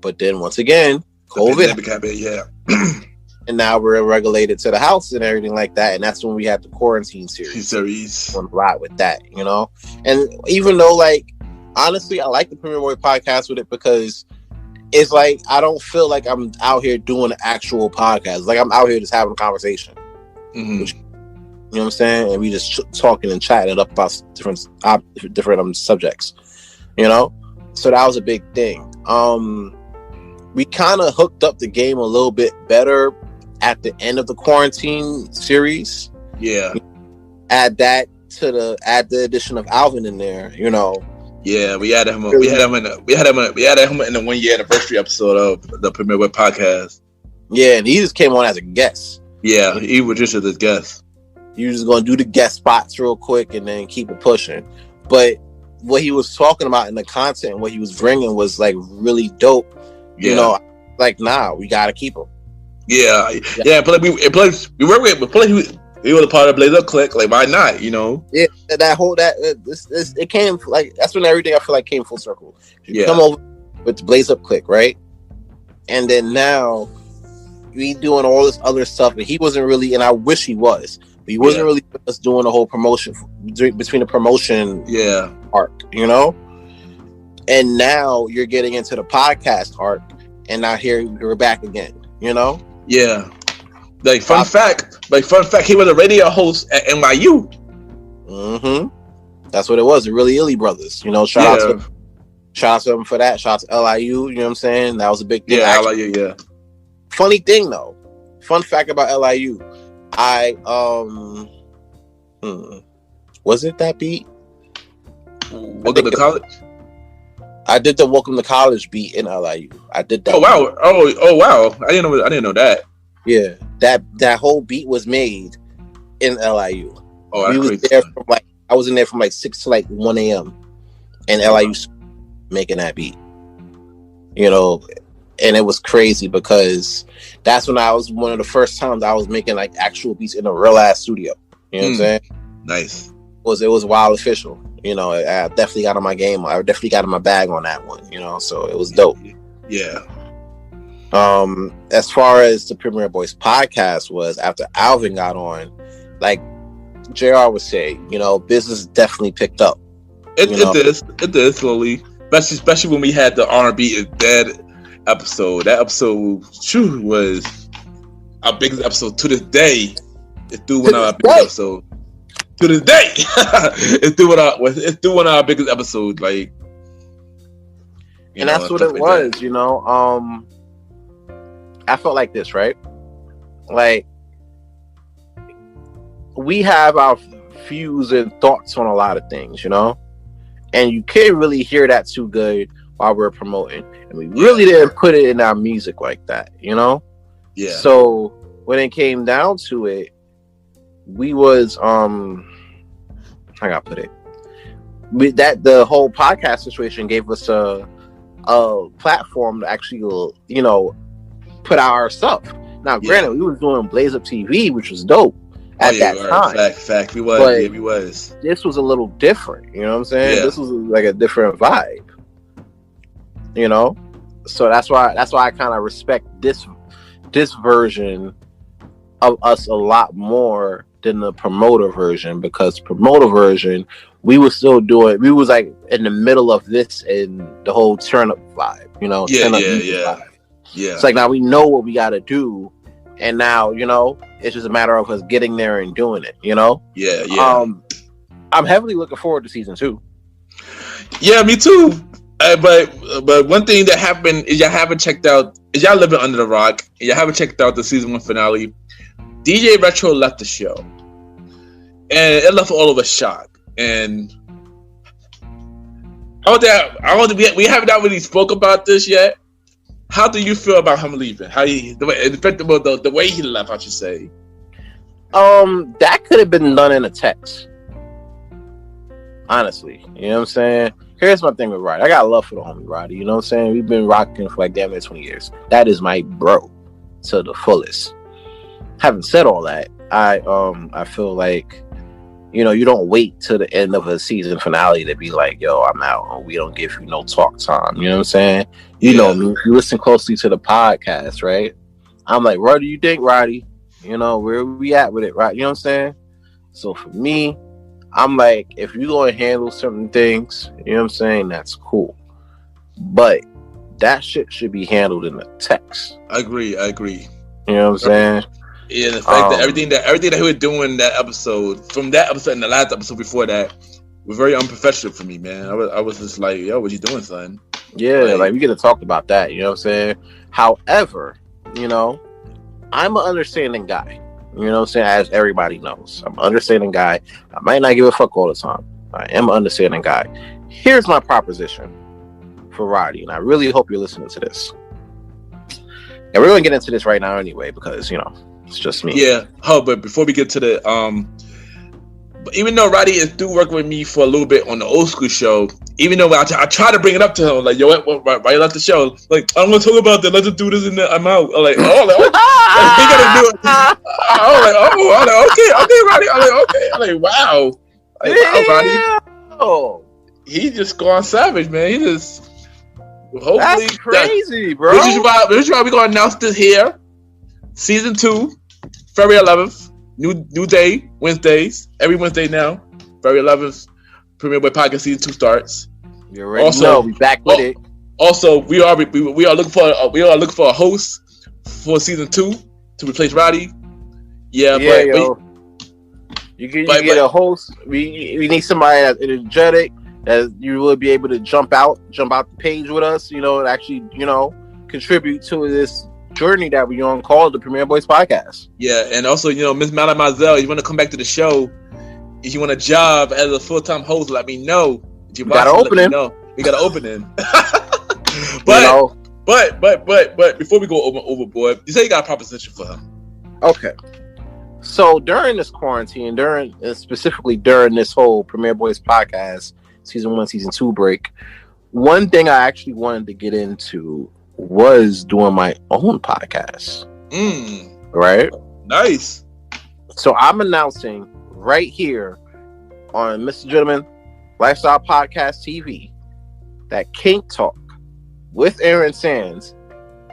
But then once again, COVID. And now we're regulated to the house and everything like that. And that's when we had the quarantine series. On the ride with that, And even though, like, honestly, I like the Premiere Boy podcast with it because it's like I don't feel like I'm out here doing an actual podcast. Like I'm out here just having a conversation. Mm-hmm. Which, you know what I'm saying? And we just talking and chatting it up about different subjects. So that was a big thing. We kind of hooked up the game a little bit better at the end of the quarantine series. Yeah. Add the addition of Alvin in there. Yeah, we had him. We had him in the 1 year anniversary episode of the Premiere Web podcast. Yeah, and he just came on as a guest. Yeah, he was just as a guest. You just gonna do the guest spots real quick and then keep it pushing. But what he was talking about in the content, what he was bringing was like really dope. Yeah. Like we gotta keep him. Yeah. But we work with, but he was a part of Blaze Up Click. Like, why not? Yeah, it came like that's when everything I feel like came full circle. You come over with the Blaze Up Click, right? And then now we doing all this other stuff, and he wasn't really, and I wish he was, but he wasn't really with us doing the whole promotion between the promotion arc, And now you're getting into the podcast arc, and now here we're back again, Yeah. Like fun fact, he was a radio host at NYU. Mm-hmm. That's what it was. The Really Illy Brothers. Shout out to them for that. Shout out to LIU. You know what I'm saying? That was a big thing. Yeah, LIU. Yeah. Funny thing though. Fun fact about LIU. Was it that beat? Welcome to College. I did the Welcome to College beat in LIU. I did that. Oh wow! Oh wow! I didn't know that. Yeah, that whole beat was made in LIU. Oh, we was there from I was in there from 6 to 1 a.m. and LIU making that beat. And it was crazy because that's when I was one of the first times I was making actual beats in a real ass studio. You know what I'm saying? Nice. It was wild official. I definitely got on my game. I definitely got in my bag on that one. So it was dope. Yeah. As far as the Premiere Boys podcast was, after Alvin got on, like JR would say, business definitely picked up. It did slowly, especially when we had the R&B is Dead episode. That episode was our biggest episode to this day. It's through one of our biggest episodes. To this day, it's through one of our biggest episodes. And that's what it was. I felt like this, right? Like, we have our views and thoughts on a lot of things, and you can't really hear that too good while we're promoting, and we really didn't put it in our music like that, Yeah. So when it came down to it, we was how can I put it? The whole podcast situation gave us a platform to actually, put out our stuff. Now, granted, we was doing Blaze Up TV, which was dope at that time. Fact, we was. This was a little different. You know what I'm saying? Yeah. This was like a different vibe. So that's why I kind of respect this version of us a lot more than the promoter version, because promoter version we were still doing. We was like in the middle of this and the whole turn up vibe. Vibe. Yeah. It's like now we know what we got to do, and now it's just a matter of us getting there and doing it. Yeah. I'm heavily looking forward to season 2. Yeah, me too. But one thing that happened is y'all haven't checked out. Is y'all living under the rock? And y'all haven't checked out the season 1 finale. DJ Retro left the show, and it left all of us shocked. And we haven't really spoke about this yet. How do you feel about him leaving? The way he left, I should say. That could have been done in a text. Honestly, you know what I'm saying? Here's my thing with Roddy. I got love for the homie Roddy. You know what I'm saying? We've been rocking for like damn near 20 years. That is my bro to the fullest. Having said all that, I feel like you don't wait till the end of a season finale to be like, yo, I'm out, and we don't give you no talk time. You know what I'm saying? You know me. If you listen closely to the podcast, right? I'm like, what do you think, Roddy? Where we at with it, right? You know what I'm saying? So for me, I'm like, if you're going to handle certain things, you know what I'm saying, that's cool. But that shit should be handled in the text. I agree. You know what I'm saying? Yeah, the fact that everything that he was doing in that episode, from that episode and the last episode before that, was very unprofessional for me, man. I was just like, yo, what you doing, son? Yeah, like we could have talked about that, you know what I'm saying? However, I'm an understanding guy. You know what I'm saying? As everybody knows, I'm an understanding guy. I might not give a fuck all the time. I am an understanding guy. Here's my proposition for Roddy, and I really hope you're listening to this. And we're going to get into this right now anyway, because, it's just me. Yeah. But before we get to the, even though Roddy is through working with me for a little bit on the old school show, even though I try to bring it up to him, like, yo, why you left the show? Like, I don't want to talk about that. Let's just do this and then I'm out. I'm like, oh, like, he gotta do it. Okay, Roddy. I'm like, wow. Like, wow, Roddy. Oh, He just gone savage, man. He just hopefully that's crazy, bro. This is why we're gonna announce this here. Season 2, February 11th. New day, Wednesdays. Every Wednesday now. February 11th. Premier Boy Podcast Season 2 starts. You already know we back with it. Also, we are looking for a host for Season 2 to replace Roddy. You get a host. We need somebody that's energetic, that you will be able to jump out the page with us, and actually, contribute to this journey that we're on called the Premier Boys Podcast. Yeah, and also, Miss Mademoiselle, you want to come back to the show, if you want a job as a full-time host, let me know. We got an opening. We got an opening. But before we go overboard, you say you got a proposition for her. Okay. So during this quarantine, specifically during this whole Premier Boys Podcast Season 1, Season 2 break, one thing I actually wanted to get into was doing my own podcast. Right? Nice. So I'm announcing right here on MrGentleman Lifestyle Podcast TV that Kink Talk with Aaron Sands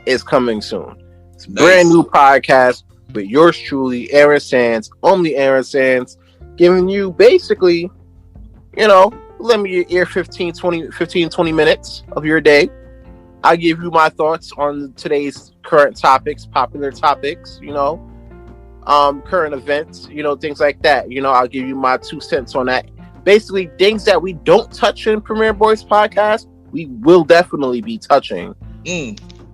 is coming soon. It's a brand new podcast, but yours truly, Aaron Sands, only Aaron Sands, giving you basically, lend me your ear 15, 20 minutes of your day. I'll give you my thoughts on today's current topics, popular topics, current events, things like that. I'll give you my 2 cents on that. Basically, things that we don't touch in Premier Boys Podcast, we will definitely be touching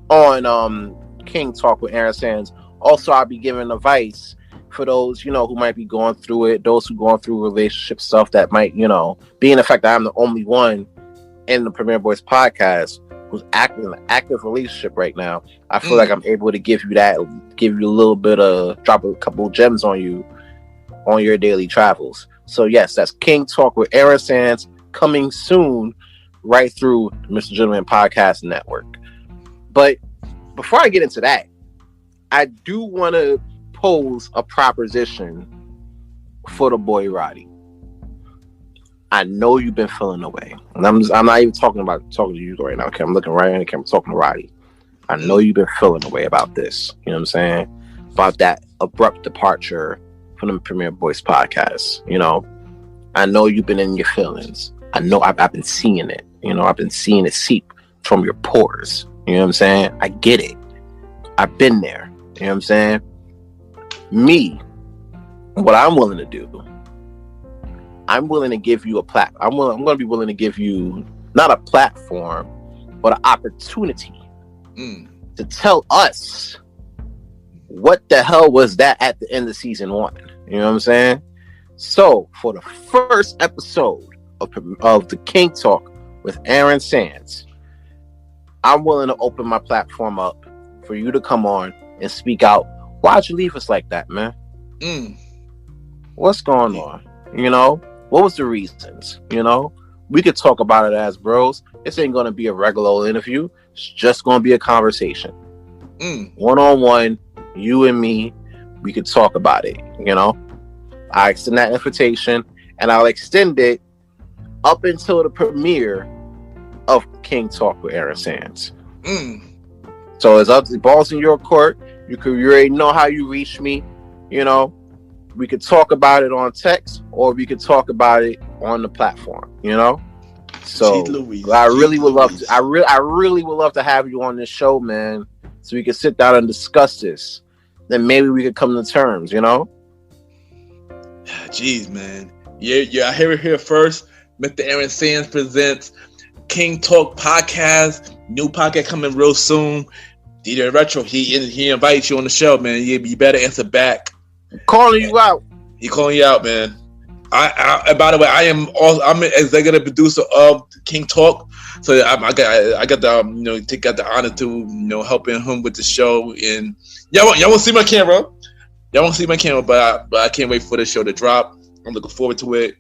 on King Talk with Aaron Sands. Also, I'll be giving advice for those, who might be going through it, those who going through relationship stuff that might, being the fact that I'm the only one in the Premier Boys Podcast who's in an active relationship right now. I feel like I'm able to give you a little bit of, drop a couple gems on you on your daily travels. So yes, that's King Talk with Aaron Sands, coming soon right through the MrGentleman Podcast Network. But before I get into that, I do want to pose a proposition for the boy Roddy. I know you've been feeling away. And I'm not even talking to you right now. Okay, I'm looking right in the camera, talking to Roddy. I know you've been feeling away about this. You know what I'm saying? About that abrupt departure from the Premier Boys Podcast. I know you've been in your feelings. I know I've been seeing it. You know, I've been seeing it seep from your pores. You know what I'm saying? I get it. I've been there. You know what I'm saying? Me, what I'm willing to do, I'm willing to give you a I'm going to be willing to give you not a platform, but an opportunity to tell us what the hell was that at the end of season 1. You know what I'm saying? So for the first episode of the King Talk with Aaron Sands, I'm willing to open my platform up for you to come on and speak out. Why'd you leave us like that, man? What's going on? You know, what was the reasons? You know, we could talk about it as bros. This ain't gonna be a regular interview. It's just gonna be a conversation, one-on-one, you and me. We could talk about it. You know, I extend that invitation, and I'll extend it up until the premiere of King Talk with Aaron Sands. So it's up to the balls in your court. You already know how you reach me. You know, we could talk about it on text, or we could talk about it on the platform. You know, so I really would love to. I really would love to have you on this show, man, so we could sit down and discuss this. Then maybe we could come to terms. You know. Jeez, man. Yeah. I hear it here first. Mr. Aaron Sands presents King Talk podcast. New podcast coming real soon. DJ Retro, he invites you on the show, man. You better answer back. Calling you out. He calling you out, man. I by the way, I'm an executive producer of King Talk, so I got the got the honor to helping him with the show. And y'all won't see my camera. Y'all won't see my camera, but I can't wait for the show to drop. I'm looking forward to it.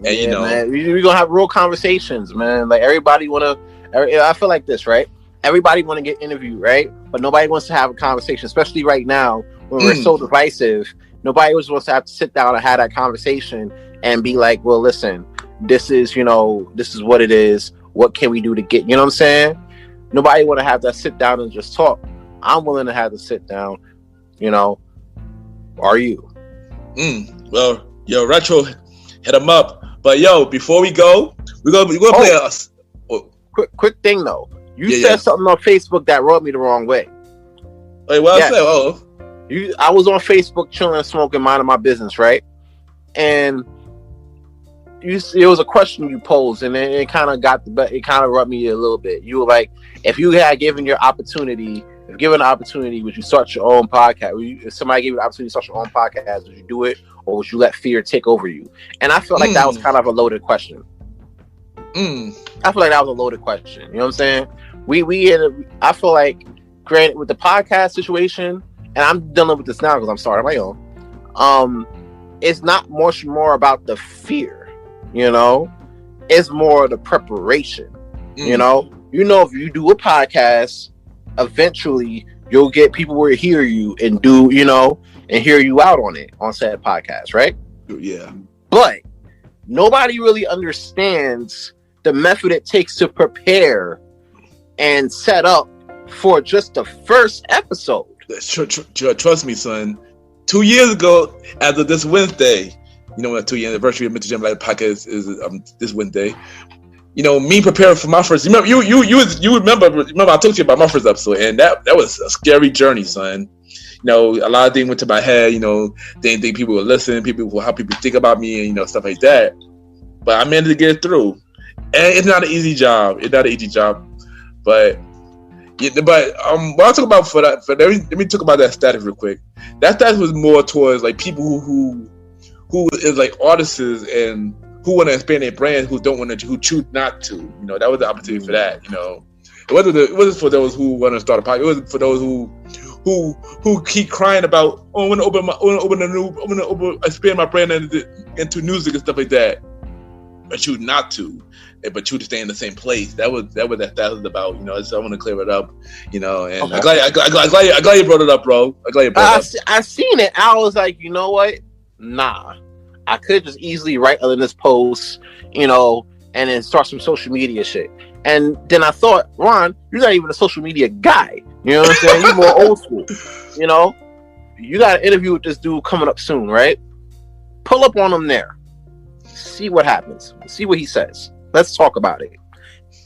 And man, we're gonna have real conversations, man. Like everybody I feel like this, right? Everybody want to get interviewed, right? But nobody wants to have a conversation, especially right now when we're so divisive. Nobody always wants to have to sit down and have that conversation and be like, well, listen, this is what it is. What can we do to get, you know what I'm saying? Nobody want to have that sit down and just talk. I'm willing to have to sit down, you know. Are you? Well, yo, Retro, hit him up. But yo, before we go, we're gonna play us. Quick thing though. You said something on Facebook that rubbed me the wrong way. Wait, what I said? I was on Facebook chilling, smoking, minding my business, right? And it was a question you posed, and it kind of rubbed me a little bit. You were like, if you had given an opportunity, would you start your own podcast? If somebody gave you the opportunity to start your own podcast, would you do it, or would you let fear take over you? And I felt like that was kind of a loaded question. I feel like that was a loaded question. You know what I'm saying? I feel like, granted, with the podcast situation, and I'm dealing with this now because I'm starting my own. It's not much more about the fear, you know. It's more the preparation. You know, if you do a podcast, eventually you'll get people who hear you and hear you out on said podcast, right? Yeah. But nobody really understands the method it takes to prepare and set up for just the first episode. Trust me, son. 2 years ago, as of this Wednesday, the 2-year anniversary of MrGentleman podcast is this Wednesday. Me preparing for my first. You remember I talked to you about my first episode, and that was a scary journey, son. A lot of things went to my head. Didn't think people would listen, how people think about me, and stuff like that. But I managed to get it through, and it's not an easy job. But what I talk about let me talk about that status real quick. That status was more towards like people who is like artists and who want to expand their brand, who choose not to. That was the opportunity for that. It wasn't for those who want to start a podcast. It was for those who keep crying about, I want to expand my brand into music and stuff like that, but choose not to. But choose to stay in the same place. That was that was about. So I want to clear it up. And okay. I'm glad you brought it up, bro. I seen it. I was like, you know what? Nah. I could just easily write other than this post, and then start some social media shit. And then I thought, Ron, you're not even a social media guy. You know what I'm saying? You're more old school. You got an interview with this dude coming up soon, right? Pull up on him there. See what happens. See what he says. Let's talk about it.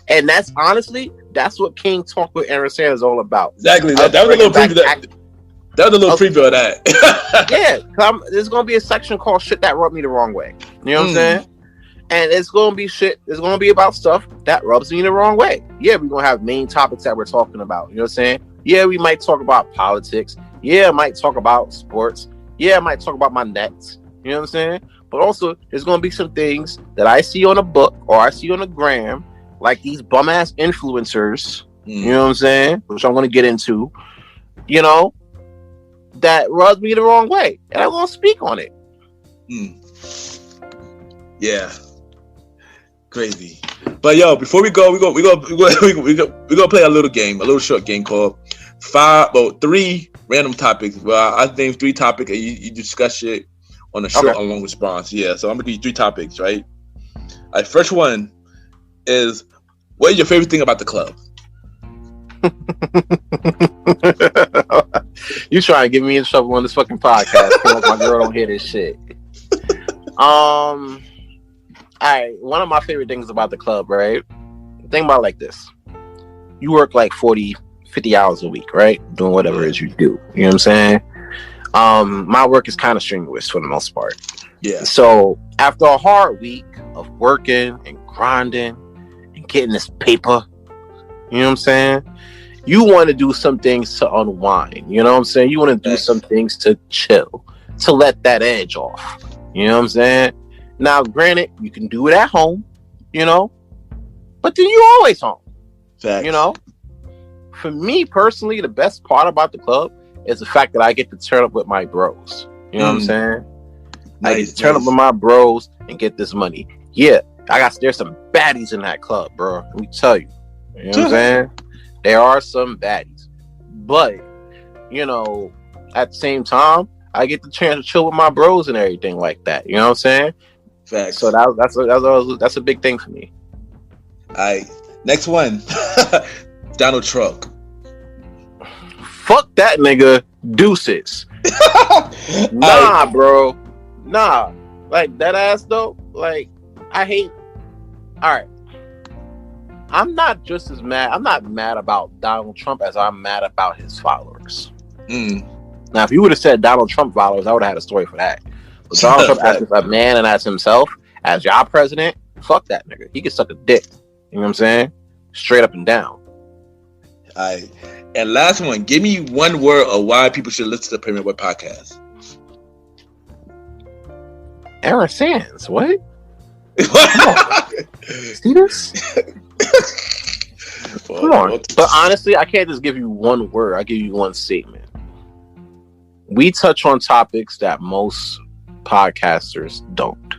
And that's what King Talk with Aaron Sanders is all about. Exactly. That was a little preview. That was a little preview of that. Yeah, there's gonna be a section called "Shit That Rubbed Me the Wrong Way." You know what I'm saying? And it's gonna be shit. It's gonna be about stuff that rubs me the wrong way. Yeah, we're gonna have main topics that we're talking about. You know what I'm saying? Yeah, we might talk about politics. Yeah, I might talk about sports. Yeah, I might talk about my Nets. You know what I'm saying? But also, there's gonna be some things that I see on a book or I see on the gram, like these bum ass influencers. You know what I'm saying? Which I'm gonna get into. You know, that rubs me the wrong way, and I'm gonna speak on it. Yeah, crazy. But yo, before we go, we gonna play a little short game called 3 random topics. Well, I name 3 topics, and you discuss it on a short or long response. Yeah, so I'm gonna give you 3 topics, right? All right, first one is, what is your favorite thing about the club? You trying to get me in trouble on this fucking podcast because my girl don't hear this shit. Alright, one of my favorite things about the club, right? Think about it like this. You work like 40, 50 hours a week, right? Doing whatever it is you do. You know what I'm saying? My work is kind of strenuous for the most part. Yeah. So after a hard week of working and grinding and getting this paper, you know what I'm saying? You want to do some things to unwind. You know what I'm saying? You want to do some things to chill, to let that edge off. You know what I'm saying? Now, granted, you can do it at home, you know, but then you're always home. Facts. You know? For me personally, the best part about the club is the fact that I get to turn up with my bros. You know what I'm saying? I get to turn up with my bros and get this money. Yeah, there's some baddies in that club, bro. Let me tell you. You know what I'm saying? There are some baddies. But, you know, at the same time, I get the chance to chill with my bros and everything like that. You know what I'm saying? Facts. So that's a big thing for me. All right. Next one. Donald Trump. Fuck that nigga. Deuces. Nah, bro. Nah. Like, that ass, though. Like, I hate... Alright. I'm not just as mad... I'm not mad about Donald Trump as I'm mad about his followers. Now, if you would have said Donald Trump followers, I would have had a story for that. But Donald Trump as a man and as himself, as y'all president, fuck that nigga. He can suck a dick. You know what I'm saying? Straight up and down. Alright. And last one, give me one word of why people should listen to the Premier Boy podcast. Aaron Sands, what? See this? Come on. But honestly, I can't just give you one word. I give you one statement. We touch on topics that most podcasters don't.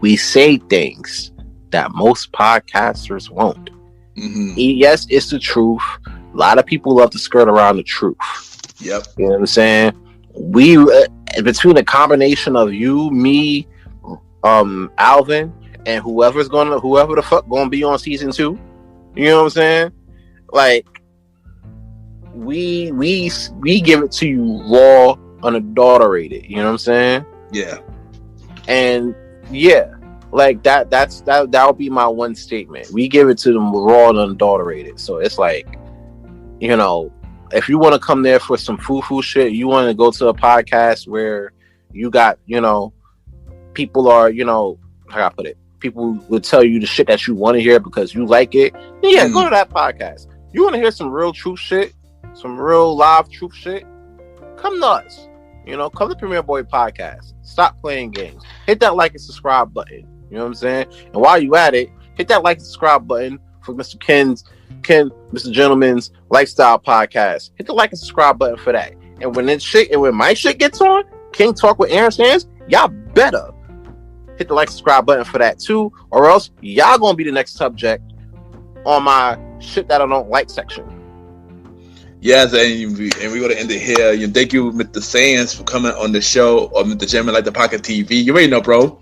We say things that most podcasters won't. Yes, it's the truth. A lot of people love to skirt around the truth. Yep. You know what I'm saying? We between the combination of you, me, Alvin, and whoever the fuck gonna be on season 2. You know what I'm saying? Like, we give it to you raw, unadulterated. You know what I'm saying? Yeah. And yeah, like that would be my one statement. We give it to them raw and unadulterated. So it's like, you know, if you want to come there for some foo-foo shit, you want to go to a podcast where you got, you know, people are, you know, how can I put it? People will tell you the shit that you want to hear because you like it. Yeah, go to that podcast. You want to hear some real truth shit, some real live truth shit? Come nuts. You know, come to Premier Boy Podcast. Stop playing games. Hit that like and subscribe button. You know what I'm saying? And while you at it, hit that like and subscribe button for Mr. Gentleman's Lifestyle Podcast. Hit the like and subscribe button for that. And when my shit gets on, King Talk with Aaron Sands, y'all better hit the like subscribe button for that too, or else y'all gonna be the next subject on my shit that I don't like section. Yes, and we're gonna end it here. Thank you, Mr. Sands, for coming on the show, or Mr. Gentleman Like the Pocket TV. You already know, bro.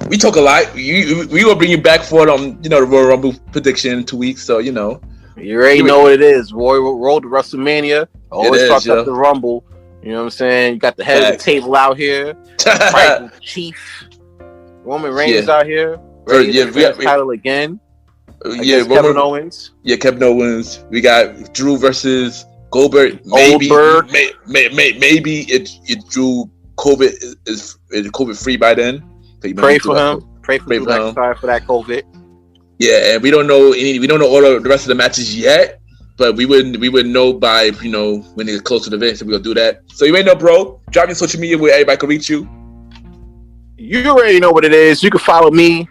We talk a lot. We will bring you back for the Royal Rumble prediction in 2 weeks. So you know, you already know what it is. Road to WrestleMania. Always talk about the Rumble. You know what I'm saying? You got the head of the table out here. Right, Chief. Roman Reigns out here. Ready to defend his title again. Kevin Owens. Yeah, Kevin Owens. We got Drew versus Goldberg. Maybe it Drew COVID is COVID free by then. Pray for him. Pray for Drew McIntyre for that COVID. Yeah, and we don't know all the rest of the matches yet, but we would know by when they get close to the event, so we're gonna do that. So you ain't know, bro. Drop your social media where everybody can reach you. You already know what it is. You can follow me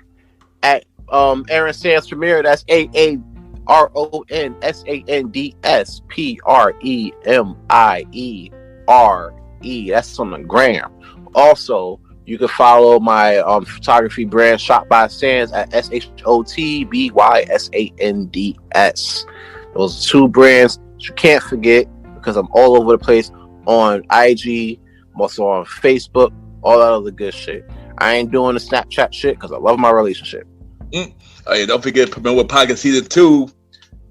at Aaron Sands Premier. That's AARONSANDSPREMIERE. That's on the gram. Also, you can follow my photography brand Shot by Sands at SHOTBYSANDS. Those are two brands you can't forget because I'm all over the place on IG. I'm also on Facebook, all that other good shit. I ain't doing the Snapchat shit because I love my relationship. Oh yeah, don't forget Promote with Podcast Season 2,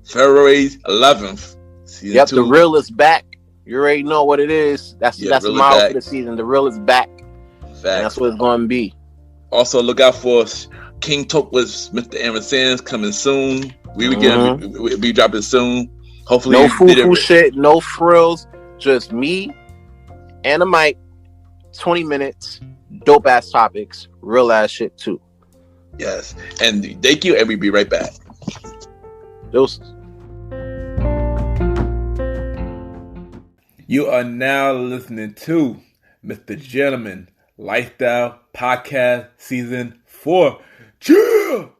February 11th. Season 2. The real is back. You already know what it is. That's the motto for the season. The real is back. That's what it's going to be. Also, look out for King Talk with Mr. Aaron Sands coming soon. We'll be dropping soon. Hopefully, no foo-foo shit, no frills, just me and a mic. 20 minutes, dope ass topics, real ass shit too. Yes, and thank you, and we'll be right back. Deuces. You are now listening to Mr. Gentleman Lifestyle Podcast Season 4. Chill!